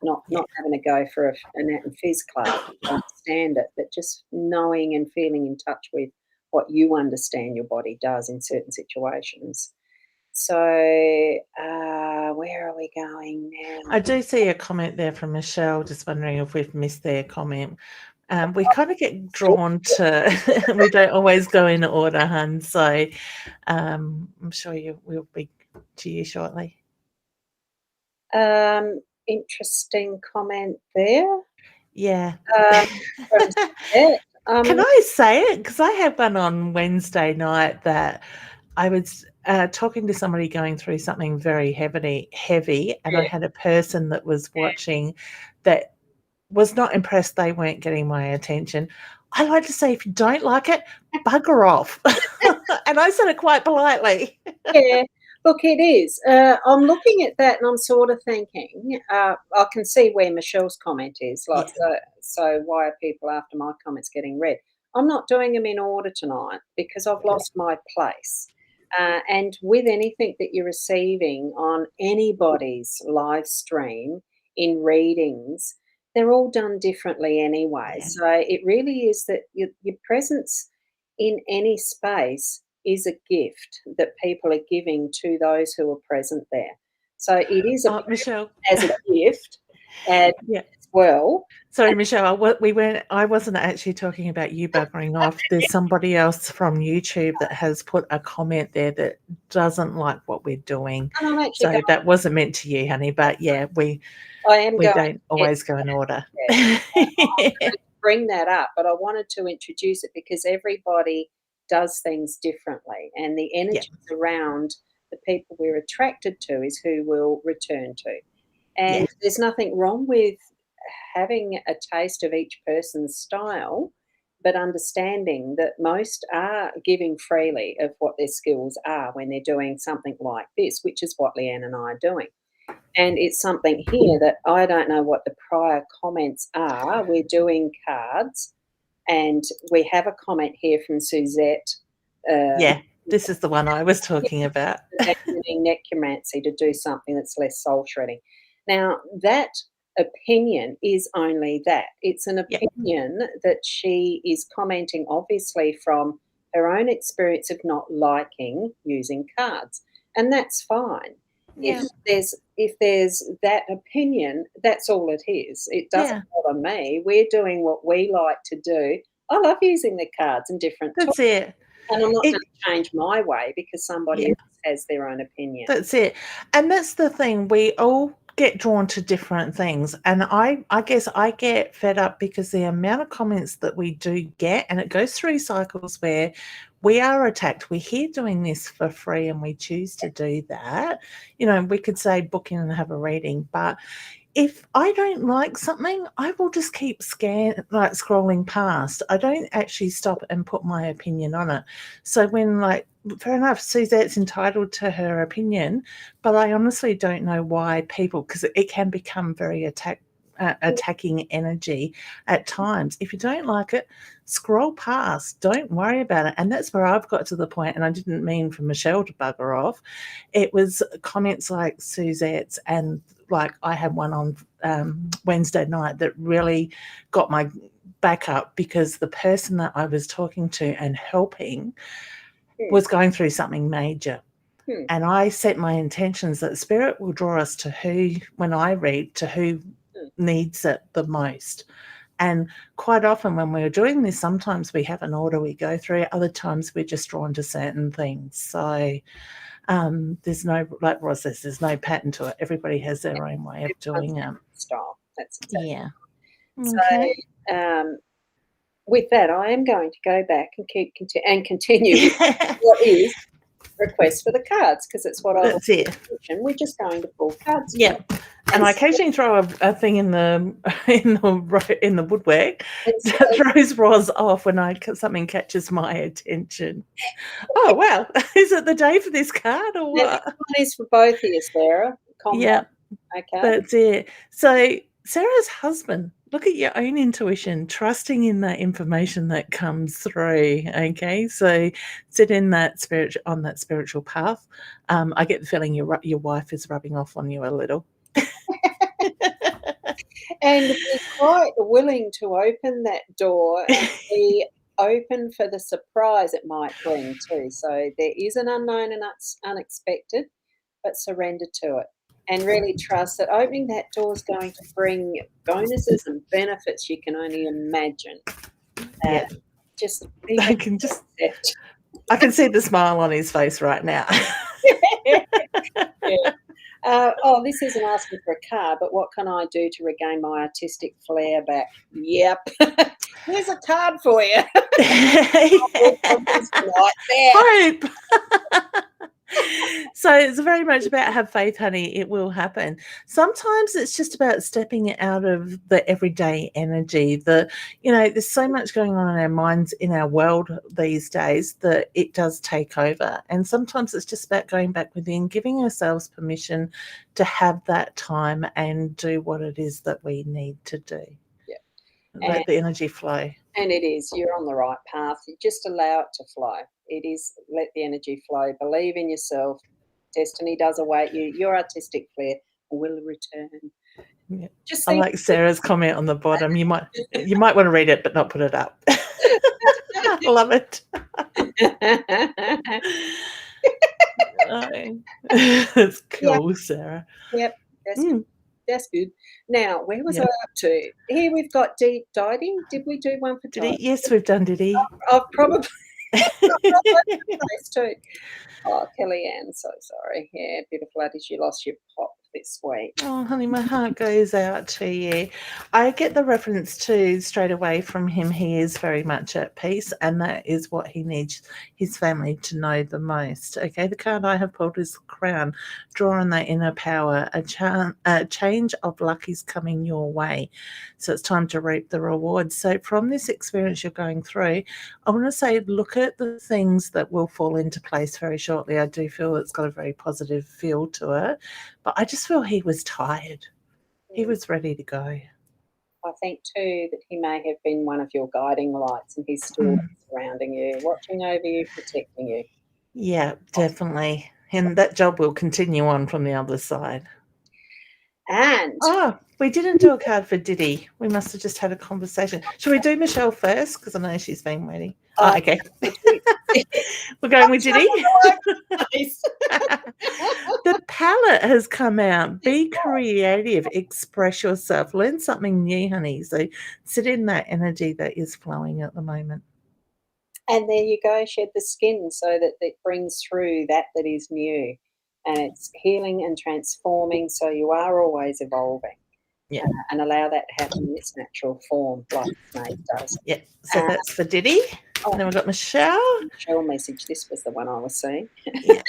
Not having to go for an anatom phys class to understand it, but just knowing and feeling in touch with what you understand your body does in certain situations. So, where are we going now? I do see a comment there from Michelle, just wondering if we've missed their comment. We kind of get drawn to, we don't always go in order, hun. So I'm sure we'll be to you shortly. Interesting comment there. Yeah. Can I say it? Because I had one on Wednesday night that I was talking to somebody going through something very heavy, and I Yeah. had a person that was watching that was not impressed they weren't getting my attention. I like to say, if you don't like it, bugger off. And I said it quite politely. Yeah, look, it is. I'm looking at that and I'm sort of thinking, I can see where Michelle's comment is. Like, Yeah. so why are people after my comments getting read? I'm not doing them in order tonight because I've lost my place. And with anything that you're receiving on anybody's live stream in readings, they're all done differently anyway. Yeah. So it really is that your presence in any space is a gift that people are giving to those who are present there. So it is a Michelle. as a gift and Yeah. as well. Sorry, Michelle. I wasn't actually talking about you buggering off. There's somebody else from YouTube that has put a comment there that doesn't like what we're doing. And I'm actually So going, that wasn't meant to you, honey. But yeah, we I am going don't to always go in order. bring that up, but I wanted to introduce it because everybody does things differently, and the energies around the people we're attracted to is who we'll return to. And there's nothing wrong with having a taste of each person's style, but understanding that most are giving freely of what their skills are when they're doing something like this, which is what Leanne and I are doing. And it's something here that I don't know what the prior comments are. We're doing cards, and we have a comment here from Suzette. Yeah, this is the one I was talking about. Using necromancy to do something that's less soul shredding. Now, that opinion is only that. It's an opinion that she is commenting, obviously, from her own experience of not liking using cards, and that's fine. Yeah. If there's that opinion, that's all it is. It doesn't bother me. We're doing what we like to do. I love using the cards in different That's it. and I'm not going to change my way because somebody else has their own opinion. That's it. And that's the thing. We all get drawn to different things. And I guess I get fed up because the amount of comments that we do get, and it goes through cycles where we are attacked. We're here doing this for free and we choose to do that. You know, we could say book in and have a reading, but if I don't like something, I will just keep scrolling past. I don't actually stop and put my opinion on it. So when, like, fair enough, Suzette's entitled to her opinion, but I honestly don't know why people, because it can become very attacking energy at times. If you don't like it, scroll past. Don't worry about it. And that's where I've got to the point, and I didn't mean for Michelle to bugger off. It was comments like Suzette's, and like I had one on Wednesday night that really got my back up because the person that I was talking to and helping was going through something major. And I set my intentions that Spirit will draw us to who, when I read, to who needs it the most. And quite often when we're doing this, sometimes we have an order we go through, other times we're just drawn to certain things. So there's no, like Ros says, there's no pattern to it. Everybody has their own way of doing it. Style. That's exactly Okay. So with that, I am going to go back and continue what is request for the cards, because it's what I That's it. We're just going to pull cards. Yeah. And I occasionally throw a thing in the woodwork that throws Ros off when something catches my attention. Oh wow, is it the day for this card or what? This one is for both of you, Sarah. Yeah. Okay. That's it. So Sarah's husband, look at your own intuition, trusting in that information that comes through. Okay, so sit in that spiritual path. I get the feeling your wife is rubbing off on you a little. And be quite willing to open that door and be open for the surprise it might bring too. So there is an unknown and unexpected, but surrender to it. And really trust that opening that door is going to bring bonuses and benefits you can only imagine. Just I can see the smile on his face right now. This isn't asking for a card, but what can I do to regain my artistic flair back? Yep. Here's a card for you. Hope. So it's very much about have faith, honey. It will happen. Sometimes it's just about stepping out of the everyday energy. There's so much going on in our minds, in our world these days, that it does take over. And sometimes it's just about going back within, giving ourselves permission to have that time and do what it is that we need to do. Yeah. Let the energy flow. And it is. You're on the right path. You just allow it to flow. It is, let the energy flow. Believe in yourself. Destiny does await you. Your artistic flair will return. Yeah. Just I think. like Sarah's comment on the bottom. You might want to read it, but not put it up. I love it. That's cool, Yep. Sarah. Yep. That's good. Now, where was I up to? Here we've got deep diving. Did we do one for Diddy? diving? Yes, we've done Diddy. I've probably place too. Oh, Kellyanne, so sorry. Yeah, beautiful ladies, you lost your pop this week. Oh, honey, my heart goes out to you. I get the reference to straight away from him. He is very much at peace, and that is what he needs his family to know the most. Okay, the card I have pulled is the Crown. Draw on that inner power. A change of luck is coming your way. So it's time to reap the rewards. So from this experience you're going through, I want to say look at the things that will fall into place very shortly. I do feel it's got a very positive feel to it. But I just feel he was tired. He was ready to go. I think too that he may have been one of your guiding lights, and he's still surrounding you, watching over you, protecting you. Yeah, definitely. And that job will continue on from the other side. And we didn't do a card for Diddy. We must have just had a conversation. Should we do Michelle first? Because I know she's been waiting. Okay. We're going with Diddy. The palette has come out. Be creative. Express yourself. Learn something new, honey. So sit in that energy that is flowing at the moment. And there you go. Shed the skin so that it brings through that is new. And it's healing and transforming. So you are always evolving. Yeah. And allow that to happen in its natural form, like the snake does. Yeah. So that's for Diddy. And then we've got Michelle. Michelle message. This was the one I was seeing. Yeah.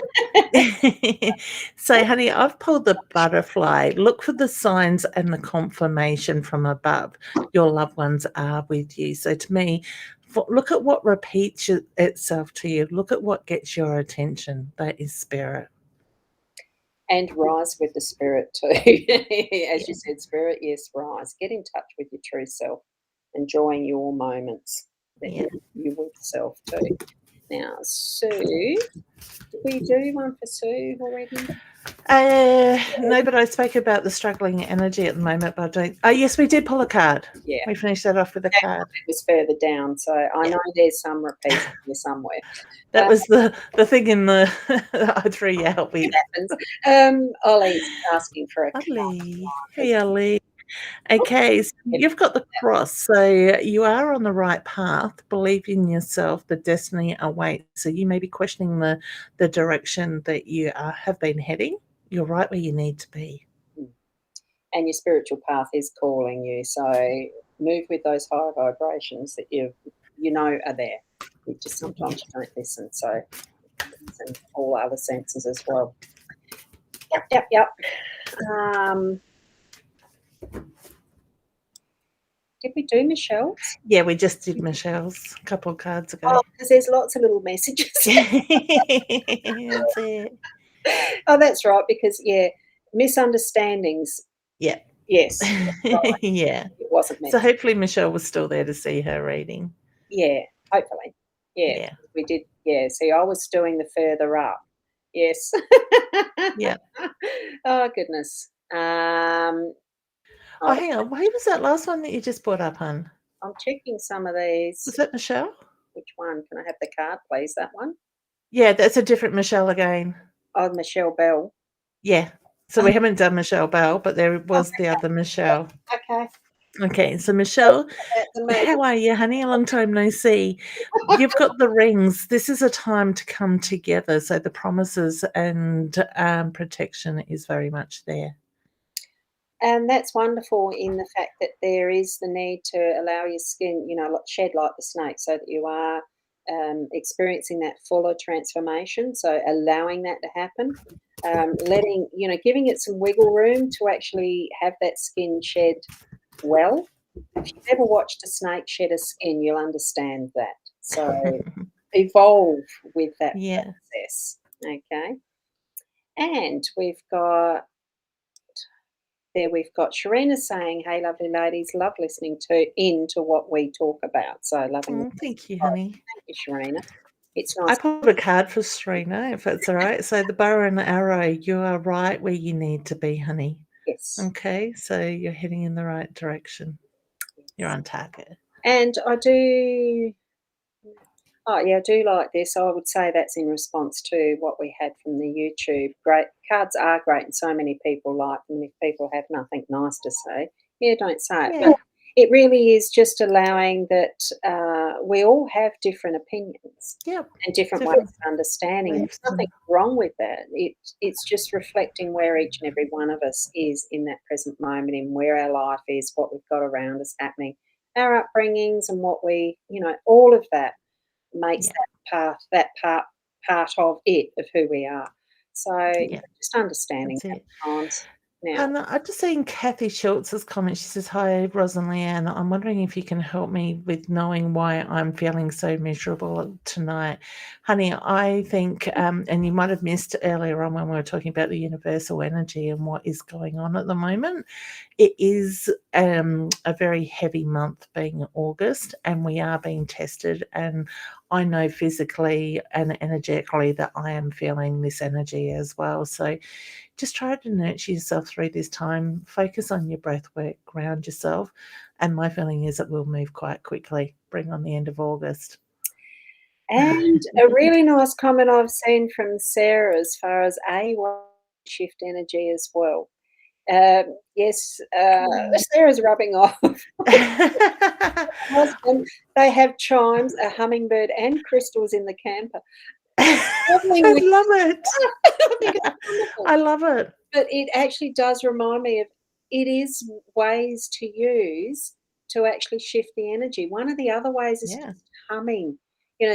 So, honey, I've pulled the butterfly. Look for the signs and the confirmation from above. Your loved ones are with you. So, to me, look at what repeats itself to you. Look at what gets your attention. That is spirit. And rise with the spirit too. As you said, spirit, yes, rise. Get in touch with your true self, enjoying your moments that you're with self too. Now, Sue, did we do one for Sue already? No, but I spoke about the struggling energy at the moment, but I don't. Oh, yes, we did pull a card. Yeah. We finished that off with a card. It was further down, so I know there's some repeats here somewhere. That was the thing in the I threw you out with. It happens. Ollie's asking for a card. Hey, Ollie. Okay, so you've got the cross, so you are on the right path. Believe in yourself. The destiny awaits. So you may be questioning the direction that you have been heading. You're right where you need to be. And your spiritual path is calling you. So move with those high vibrations that you know are there. You just sometimes you don't listen. So and all other senses as well. Yep. Did we do Michelle's? Yeah, we just did Michelle's a couple of cards ago. Oh, because there's lots of little messages. That's it. Oh, that's right, because, misunderstandings. Yeah. Yes. Right. Yeah. It wasn't meant. So hopefully Michelle was still there to see her reading. Yeah, hopefully. Yeah. We did. Yeah, see, I was doing the further up. Yes. Yeah. Oh, goodness. Hang on. Who was that last one that you just brought up, hon? I'm checking some of these. Was that Michelle? Which one? Can I have the card, please? That one? Yeah, that's a different Michelle again. Oh, Michelle Bell. Yeah. So we haven't done Michelle Bell, but there was the other Michelle. Okay, so Michelle, how are you, honey? A long time no see. You've got the rings. This is a time to come together. So the promises and protection is very much there. And that's wonderful in the fact that there is the need to allow your skin, shed like the snake so that you are experiencing that fuller transformation, so allowing that to happen, letting, giving it some wiggle room to actually have that skin shed well. If you've ever watched a snake shed a skin, you'll understand that. So evolve with that Yeah. process, okay? And we've got Sharina saying, "Hey, lovely ladies, love listening into what we talk about." So loving Oh, thank you, honey. Thank you, Sharina. It's I nice. pulled a card for Serena, if that's all right. So the bow and the arrow, you are right where you need to be, honey. Yes. Okay, so you're heading in the right direction. You're on target. And I do like this. I would say that's in response to what we had from the YouTube. Great cards are great, and so many people like them. If people have nothing nice to say, don't say it. Yeah. But it really is just allowing that we all have different opinions Yep. and different Different ways of understanding. And waves there's nothing wrong with that. It's just reflecting where each and every one of us is in that present moment, in where our life is, what we've got around us happening, our upbringings, and what we, all of that makes that part of it, of who we are. So Yeah. just understanding That's that it. times now. And I've just seen Kathy Schultz's comment. She says, "Hi, Ros and Leanne. I'm wondering if you can help me with knowing why I'm feeling so miserable tonight." Honey, I think, and you might have missed earlier on when we were talking about the universal energy and what is going on at the moment. It is a very heavy month being August, and we are being tested. And I know physically and energetically that I am feeling this energy as well. So just try to nurture yourself through this time. Focus on your breath work, ground yourself. And my feeling is it will move quite quickly. Bring on the end of August. And a really nice comment I've seen from Sarah as far as shift energy as well. Yes, Sarah's rubbing off. Husband, they have chimes, a hummingbird, and crystals in the camper. I love it. I think it's wonderful. I love it. But it actually does remind me of it is ways to use to actually shift the energy. One of the other ways is Yeah. just humming.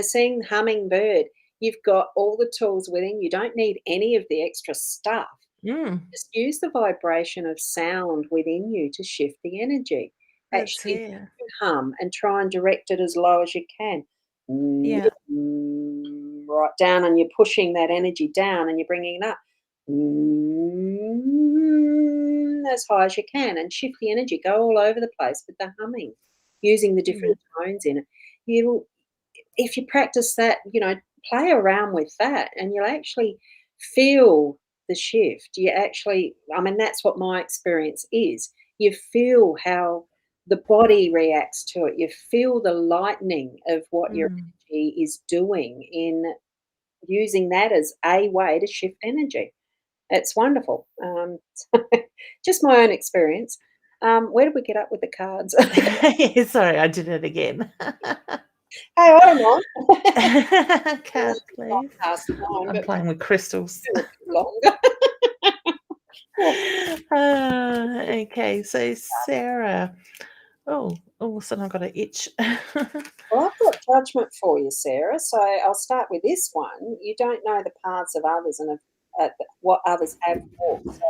Seeing hummingbird, you've got all the tools within. You don't need any of the extra stuff. Just use the vibration of sound within you to shift the energy. That's Actually it. hum and try and direct it as low as you can. Yeah. Right down, and you're pushing that energy down and you're bringing it up. As high as you can, and shift the energy. Go all over the place with the humming, using the different tones in it. If you practice that, play around with that, and you'll actually feel the shift. That's what my experience is. You feel how the body reacts to it. You feel the lightening of what your energy is doing in using that as a way to shift energy. It's wonderful. Just my own experience. Where did we get up with the cards? Sorry, I did it again. Hey, I don't mind. Card, please. I'm playing with crystals. Longer. Okay, so Sarah. Oh, all of a sudden I've got an itch. Well, I've got judgment for you, Sarah. So I'll start with this one. You don't know the paths of others and what others have walked. So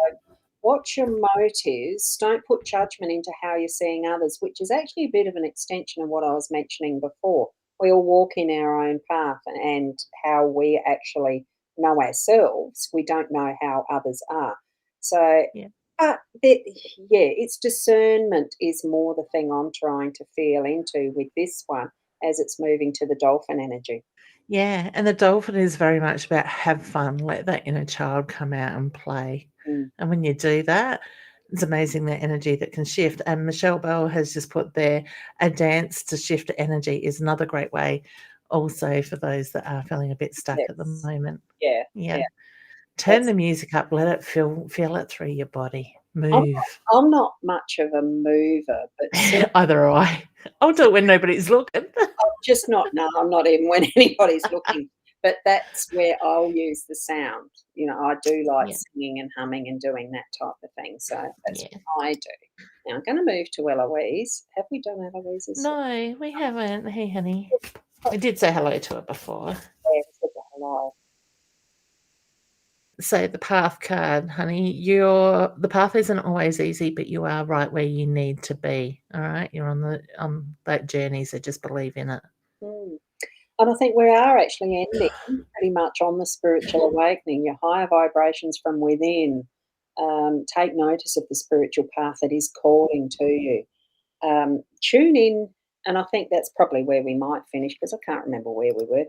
watch your motives. Don't put judgment into how you're seeing others, which is actually a bit of an extension of what I was mentioning before. We all walk in our own path, and how we actually know ourselves, we don't know how others are. So, Yeah. but it's discernment is more the thing I'm trying to feel into with this one as it's moving to the dolphin energy. Yeah, and the dolphin is very much about have fun, let that inner child come out and play. And when you do that, it's amazing the energy that can shift. And Michelle Bell has just put there, a dance to shift energy is another great way also for those that are feeling a bit stuck at the moment. Yeah. Yeah. Turn the music up, let it feel it through your body. I'm Move. I'm not much of a mover, but Either or I. I'll do it when nobody's looking. I'm not even when anybody's looking. But that's where I'll use the sound. I do like singing and humming and doing that type of thing. So that's what I do. Now I'm going to move to Eloise. Have we done Eloise's? No, we haven't. Hey, honey. I did say hello to her before. Yeah, we said hello. So the path card, honey, the path isn't always easy, but you are right where you need to be. All right, you're on that journey, so just believe in it. Mm. And I think we are actually ending pretty much on the spiritual awakening, your higher vibrations from within. Take notice of the spiritual path that is calling to you. Tune in, and I think that's probably where we might finish because I can't remember where we were.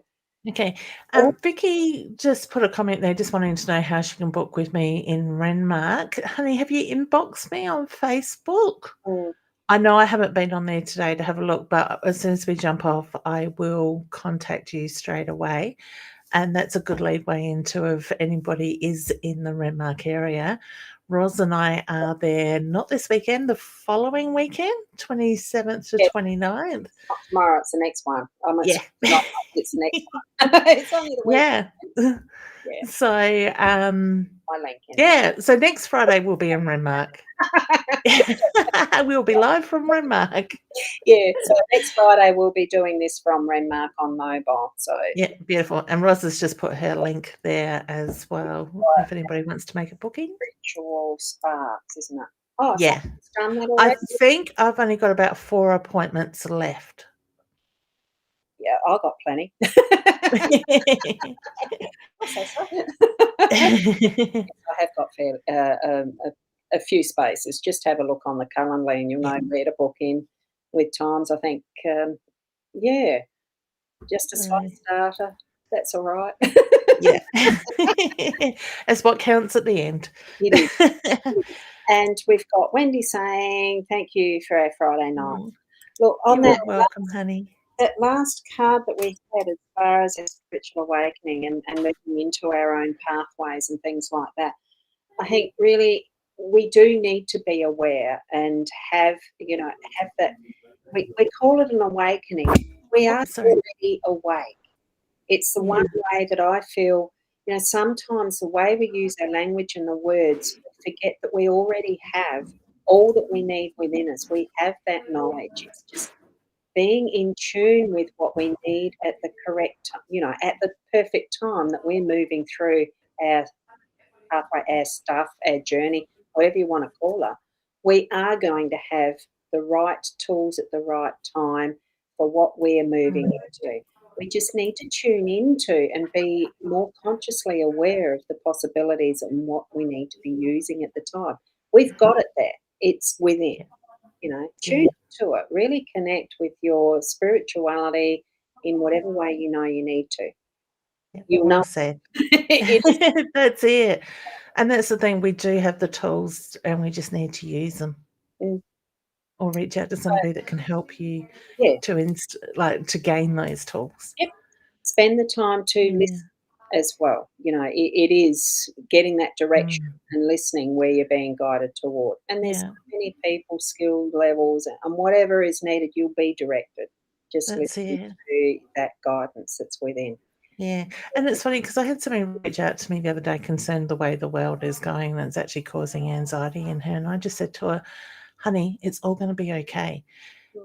Okay. Oh. Vicky just put a comment there, just wanting to know how she can book with me in Renmark. Honey, have you inboxed me on Facebook? Mm. I know I haven't been on there today to have a look, but as soon as we jump off, I will contact you straight away. And that's a good leadway into if anybody is in the Renmark area. Ros and I are there, not this weekend, the following weekend, 27th to Yes. 29th. Not tomorrow, it's the next one. Yeah. It's the next one. It's only the weekend. Yeah. Yeah. So, My Lincoln. yeah. So next Friday we'll be in Renmark. We'll be live from Renmark. Yeah. So next Friday we'll be doing this from Renmark on mobile. So yeah, beautiful. And Ros has just put her link there as well. If anybody wants to make a booking. Ritual Sparks, isn't it? Oh, yeah. It's done that I already? think I've only got about 4 appointments left. Yeah, I've got plenty. I'll say so. I have got a few spaces. Just have a look on the Calendly and you'll know where to book in with times. I think, yeah, just a slow starter. That's all right. Yeah. That's what counts at the end. It is. And we've got Wendy saying, thank you for our Friday night. Look, on You're welcome, honey. That last card that we had as far as our spiritual awakening and moving into our own pathways and things like that, I think really we do need to be aware and have that. We call it an awakening. We are already awake. It's the one way that I feel, sometimes the way we use our language and the words, we forget that we already have all that we need within us. We have that knowledge. It's just being in tune with what we need at the correct time, at the perfect time that we're moving through our pathway, our stuff, our journey, whatever you want to call it. We are going to have the right tools at the right time for what we're moving into. We just need to tune into and be more consciously aware of the possibilities and what we need to be using at the time. We've got it there. It's within. Tune to it. Really connect with your spirituality in whatever way you know you need to. You'll well said. That's it. And that's the thing. We do have the tools, and we just need to use them. Or reach out to somebody that can help you to gain those tools. Yep. Spend the time to listen as well. It is getting that direction and listening where you're being guided toward. And there's so many people, skill levels, and whatever is needed, you'll be directed. Just listen to that guidance that's within. Yeah. And it's funny because I had somebody reach out to me the other day concerned the way the world is going, and it's actually causing anxiety in her. And I just said to her, honey, it's all going to be okay.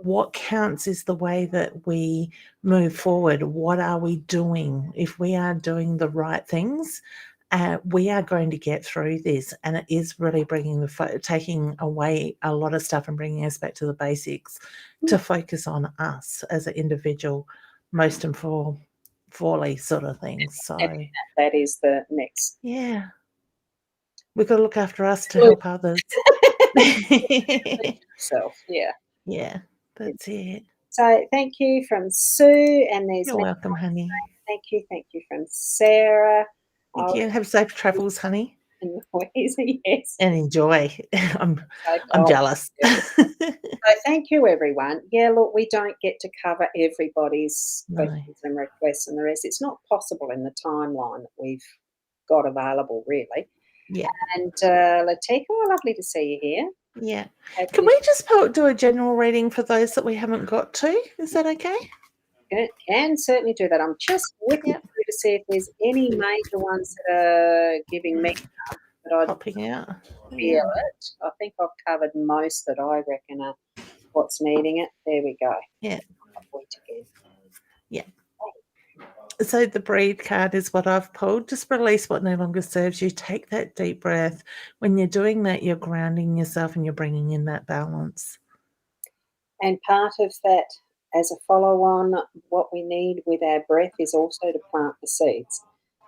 What counts is the way that we move forward. What are we doing? If we are doing the right things, we are going to get through this. And it is really taking away a lot of stuff and bringing us back to the basics to focus on us as an individual, most and fully sort of things. So that is the next. Yeah. We've got to look after us to help others. Self, yeah. Yeah, that's it. So thank you from Sue, and there's You're welcome, honey. Thank you from Sarah. Thank you. Have safe travels, honey. Yes. And enjoy. I'm jealous. So thank you, everyone. Yeah, look, we don't get to cover everybody's questions and requests and the rest. It's not possible in the timeline that we've got available, really. Yeah. And Latika, lovely to see you here. Yeah. Can we just do a general reading for those that we haven't got to? Is that okay? Can certainly do that. I'm just looking through to see if there's any major ones that are giving me that I'd popping out. Feel it. I think I've covered most that I reckon are what's needing it. There we go. Yeah. Again. Yeah. So the breathe card is what I've pulled. Just release what no longer serves you. Take that deep breath. When you're doing that, you're grounding yourself and you're bringing in that balance. And part of that, as a follow-on, what we need with our breath is also to plant the seeds.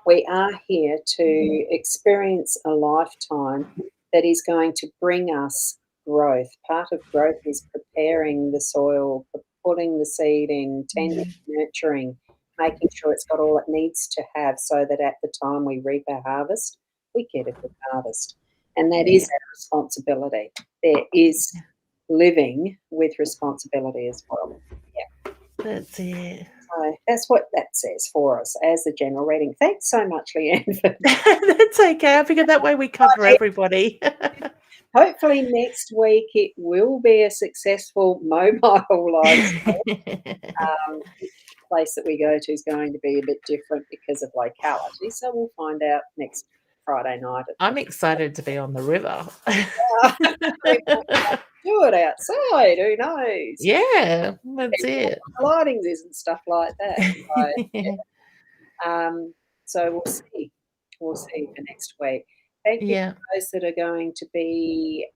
We are here to experience a lifetime that is going to bring us growth. Part of growth is preparing the soil, putting the seed in, tending, nurturing, making sure it's got all it needs to have so that at the time we reap our harvest, we get a good harvest. And that is our responsibility. There is living with responsibility as well. Yeah. That's it. So that's what that says for us as the general reading. Thanks so much, Leanne. That's okay. I figured that way we cover everybody. Hopefully next week it will be a successful mobile live stream. The place that we go to is going to be a bit different because of locality, so we'll find out next Friday night. I'm excited to be on the river. We might do it outside, who knows? Yeah, that's it. Lightings is and stuff like that. So we'll see. We'll see for next week. Thank you Yeah. for those that are going to be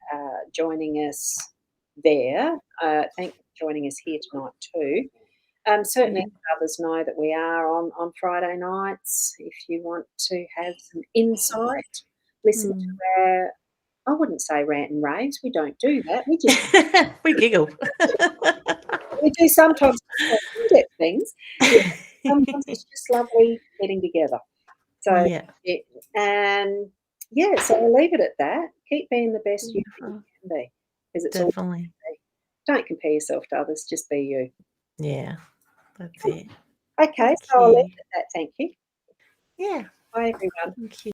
joining us there. Thank you for joining us here tonight too. Certainly others know that we are on Friday nights. If you want to have some insight, listen to our, I wouldn't say rant and raves. We don't do that. We just we giggle. we do sometimes in-depth things. Sometimes it's just lovely getting together. So so I'll leave it at that. Keep being the best you can be, because it's definitely. Don't compare yourself to others. Just be you. Yeah, that's it. Okay, so I'll leave it at that. Thank you. Yeah. Bye, everyone. Thank you.